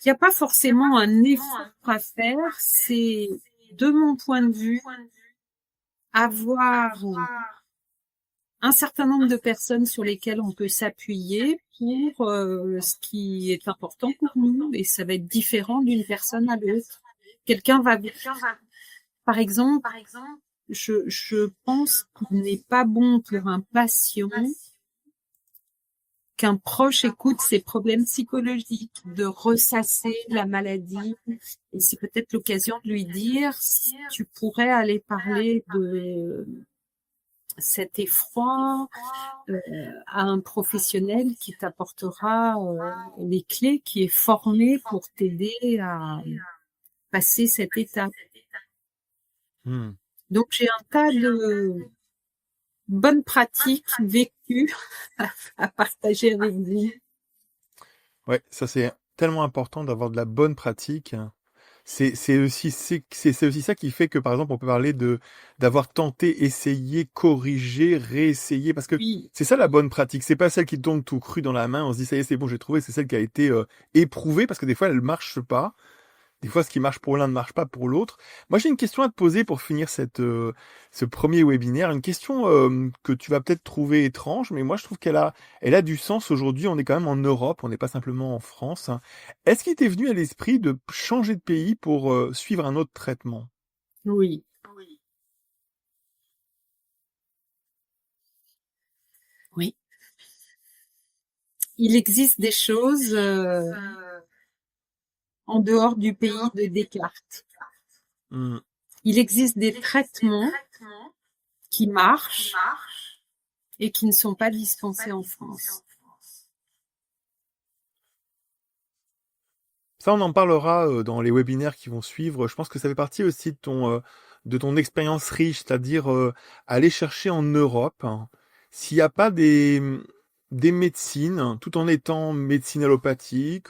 il n'y a pas forcément un effort à faire. C'est, de mon point de vue, avoir un certain nombre de personnes sur lesquelles on peut s'appuyer pour ce qui est important pour nous, et ça va être différent d'une personne à l'autre. Quelqu'un va, par exemple, je pense qu'il n'est pas bon pour un patient qu'un proche écoute ses problèmes psychologiques, de ressasser la maladie, et c'est peut-être l'occasion de lui dire si tu pourrais aller parler de cet effroi à un professionnel qui t'apportera les clés, qui est formé pour t'aider à passer cette étape. Mmh. Donc j'ai un tas de bonnes pratiques vécues à partager avec vous. Ouais, ça c'est tellement important d'avoir de la bonne pratique. C'est aussi ça qui fait que par exemple on peut parler de d'avoir tenté, essayé, corrigé, réessayé parce que Oui, c'est ça la bonne pratique. C'est pas celle qui tombe tout cru dans la main. On se dit ça y est c'est bon j'ai trouvé. C'est celle qui a été éprouvée parce que des fois elle marche pas. Des fois, ce qui marche pour l'un ne marche pas pour l'autre. Moi, j'ai une question à te poser pour finir ce premier webinaire. Une question que tu vas peut-être trouver étrange, mais moi, je trouve elle a du sens aujourd'hui. On est quand même en Europe, on n'est pas simplement en France. Est-ce qu'il t'est venu à l'esprit de changer de pays pour suivre un autre traitement? oui. Oui. Il existe des choses en dehors du pays de Descartes. Hmm. Il existe des traitements qui marchent et qui ne sont pas dispensés en France. Ça, on en parlera dans les webinaires qui vont suivre. Je pense que ça fait partie aussi de ton expérience riche, c'est-à-dire aller chercher en Europe s'il n'y a pas des médecines, tout en étant médecine allopathique,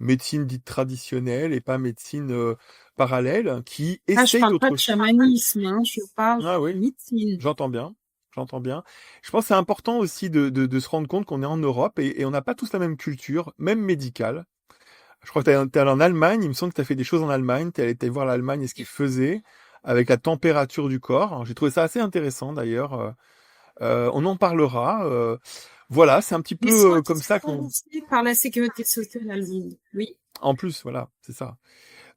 médecine dite traditionnelle et pas médecine parallèle, qui Je essayent parle pas d'autres de choses. chamanisme, je parle Ah de oui, médecine. j'entends bien. J'entends bien. Je pense que c'est important aussi de se rendre compte qu'on est en Europe et on n'a pas tous la même culture, même médicale. Je crois que t'es allé en Allemagne, il me semble que tu as fait des choses en Allemagne, tu es allé voir l'Allemagne et ce qu'ils faisaient. avec la température du corps. J'ai trouvé ça assez intéressant d'ailleurs. On en parlera. Voilà, c'est un petit Les soins peu qui comme ça sont qu'on... remboursés par la sécurité sociale allemande. Oui. En plus, voilà, c'est ça.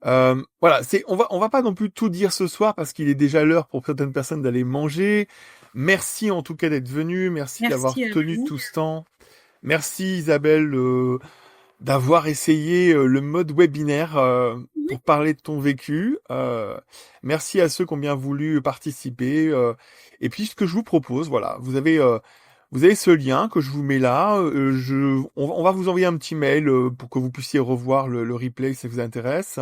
Voilà, on va pas non plus tout dire ce soir parce qu'il est déjà l'heure pour certaines personnes d'aller manger. Merci en tout cas d'être venu, merci d'avoir Merci à tenu vous. tout ce temps. Merci Isabelle d'avoir essayé le mode webinaire Oui. pour parler de ton vécu. Merci à ceux qui ont bien voulu participer. Et puis ce que je vous propose, voilà, vous avez ce lien que je vous mets là. On va vous envoyer un petit mail pour que vous puissiez revoir le replay si ça vous intéresse.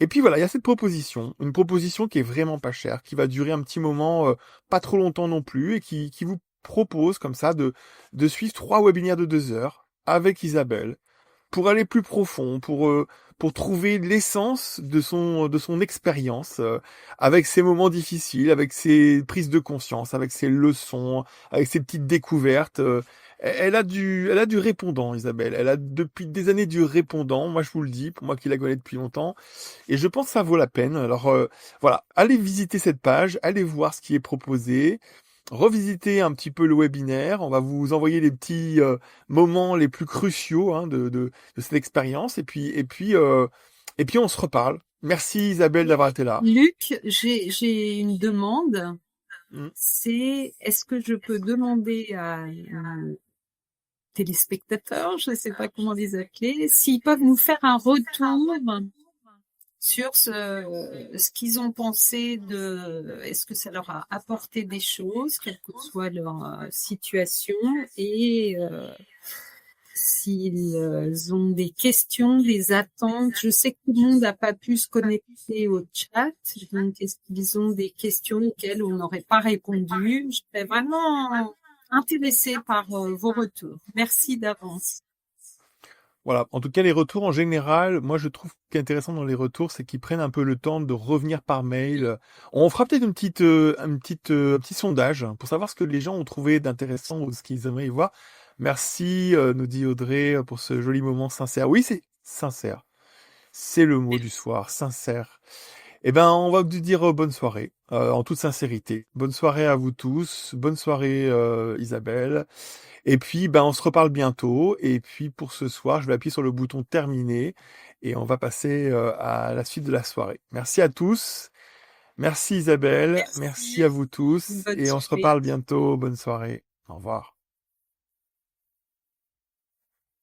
Et puis voilà, il y a cette proposition, une proposition qui est vraiment pas chère, qui va durer un petit moment, pas trop longtemps non plus, et qui vous propose comme ça de suivre 3 webinaires de 2 heures avec Isabelle pour aller plus profond, pour trouver l'essence de son expérience, avec ses moments difficiles, avec ses prises de conscience, avec ses leçons, avec ses petites découvertes. Elle a du répondant, Isabelle. Elle a depuis des années du répondant. Moi, je vous le dis, pour moi qui la connais depuis longtemps. Et je pense que ça vaut la peine. Alors voilà, allez visiter cette page, allez voir ce qui est proposé, revisiter un petit peu le webinaire. On va vous envoyer les petits moments les plus cruciaux hein, de cette expérience. Et puis on se reparle. Merci Isabelle d'avoir été là. Luc, j'ai une demande. Mm. C'est est-ce que je peux demander à un téléspectateur, je ne sais pas comment les appeler, s'ils peuvent nous faire un retour sur ce qu'ils ont pensé est-ce que ça leur a apporté des choses, quelle que soit leur situation, et s'ils ont des questions, des attentes. Je sais que tout le monde n'a pas pu se connecter au chat, donc est-ce qu'ils ont des questions auxquelles on n'aurait pas répondu? Je serais vraiment intéressée par vos retours. Merci d'avance. Voilà. En tout cas, les retours en général, moi je trouve ce qui est intéressant dans les retours, c'est qu'ils prennent un peu le temps de revenir par mail. On fera peut-être un petit sondage hein, pour savoir ce que les gens ont trouvé d'intéressant ou ce qu'ils aimeraient y voir. Merci, nous dit Audrey, pour ce joli moment sincère. Oui, c'est sincère. C'est le mot du soir, sincère. Eh ben, on va vous dire bonne soirée, en toute sincérité. Bonne soirée à vous tous. Bonne soirée, Isabelle. Et puis, ben, on se reparle bientôt. Et puis, pour ce soir, je vais appuyer sur le bouton terminer et on va passer à la suite de la soirée. Merci à tous. Merci Isabelle. Merci Merci. à vous tous. Bonne Et on se soirée. reparle bientôt. Bonne soirée. Au revoir.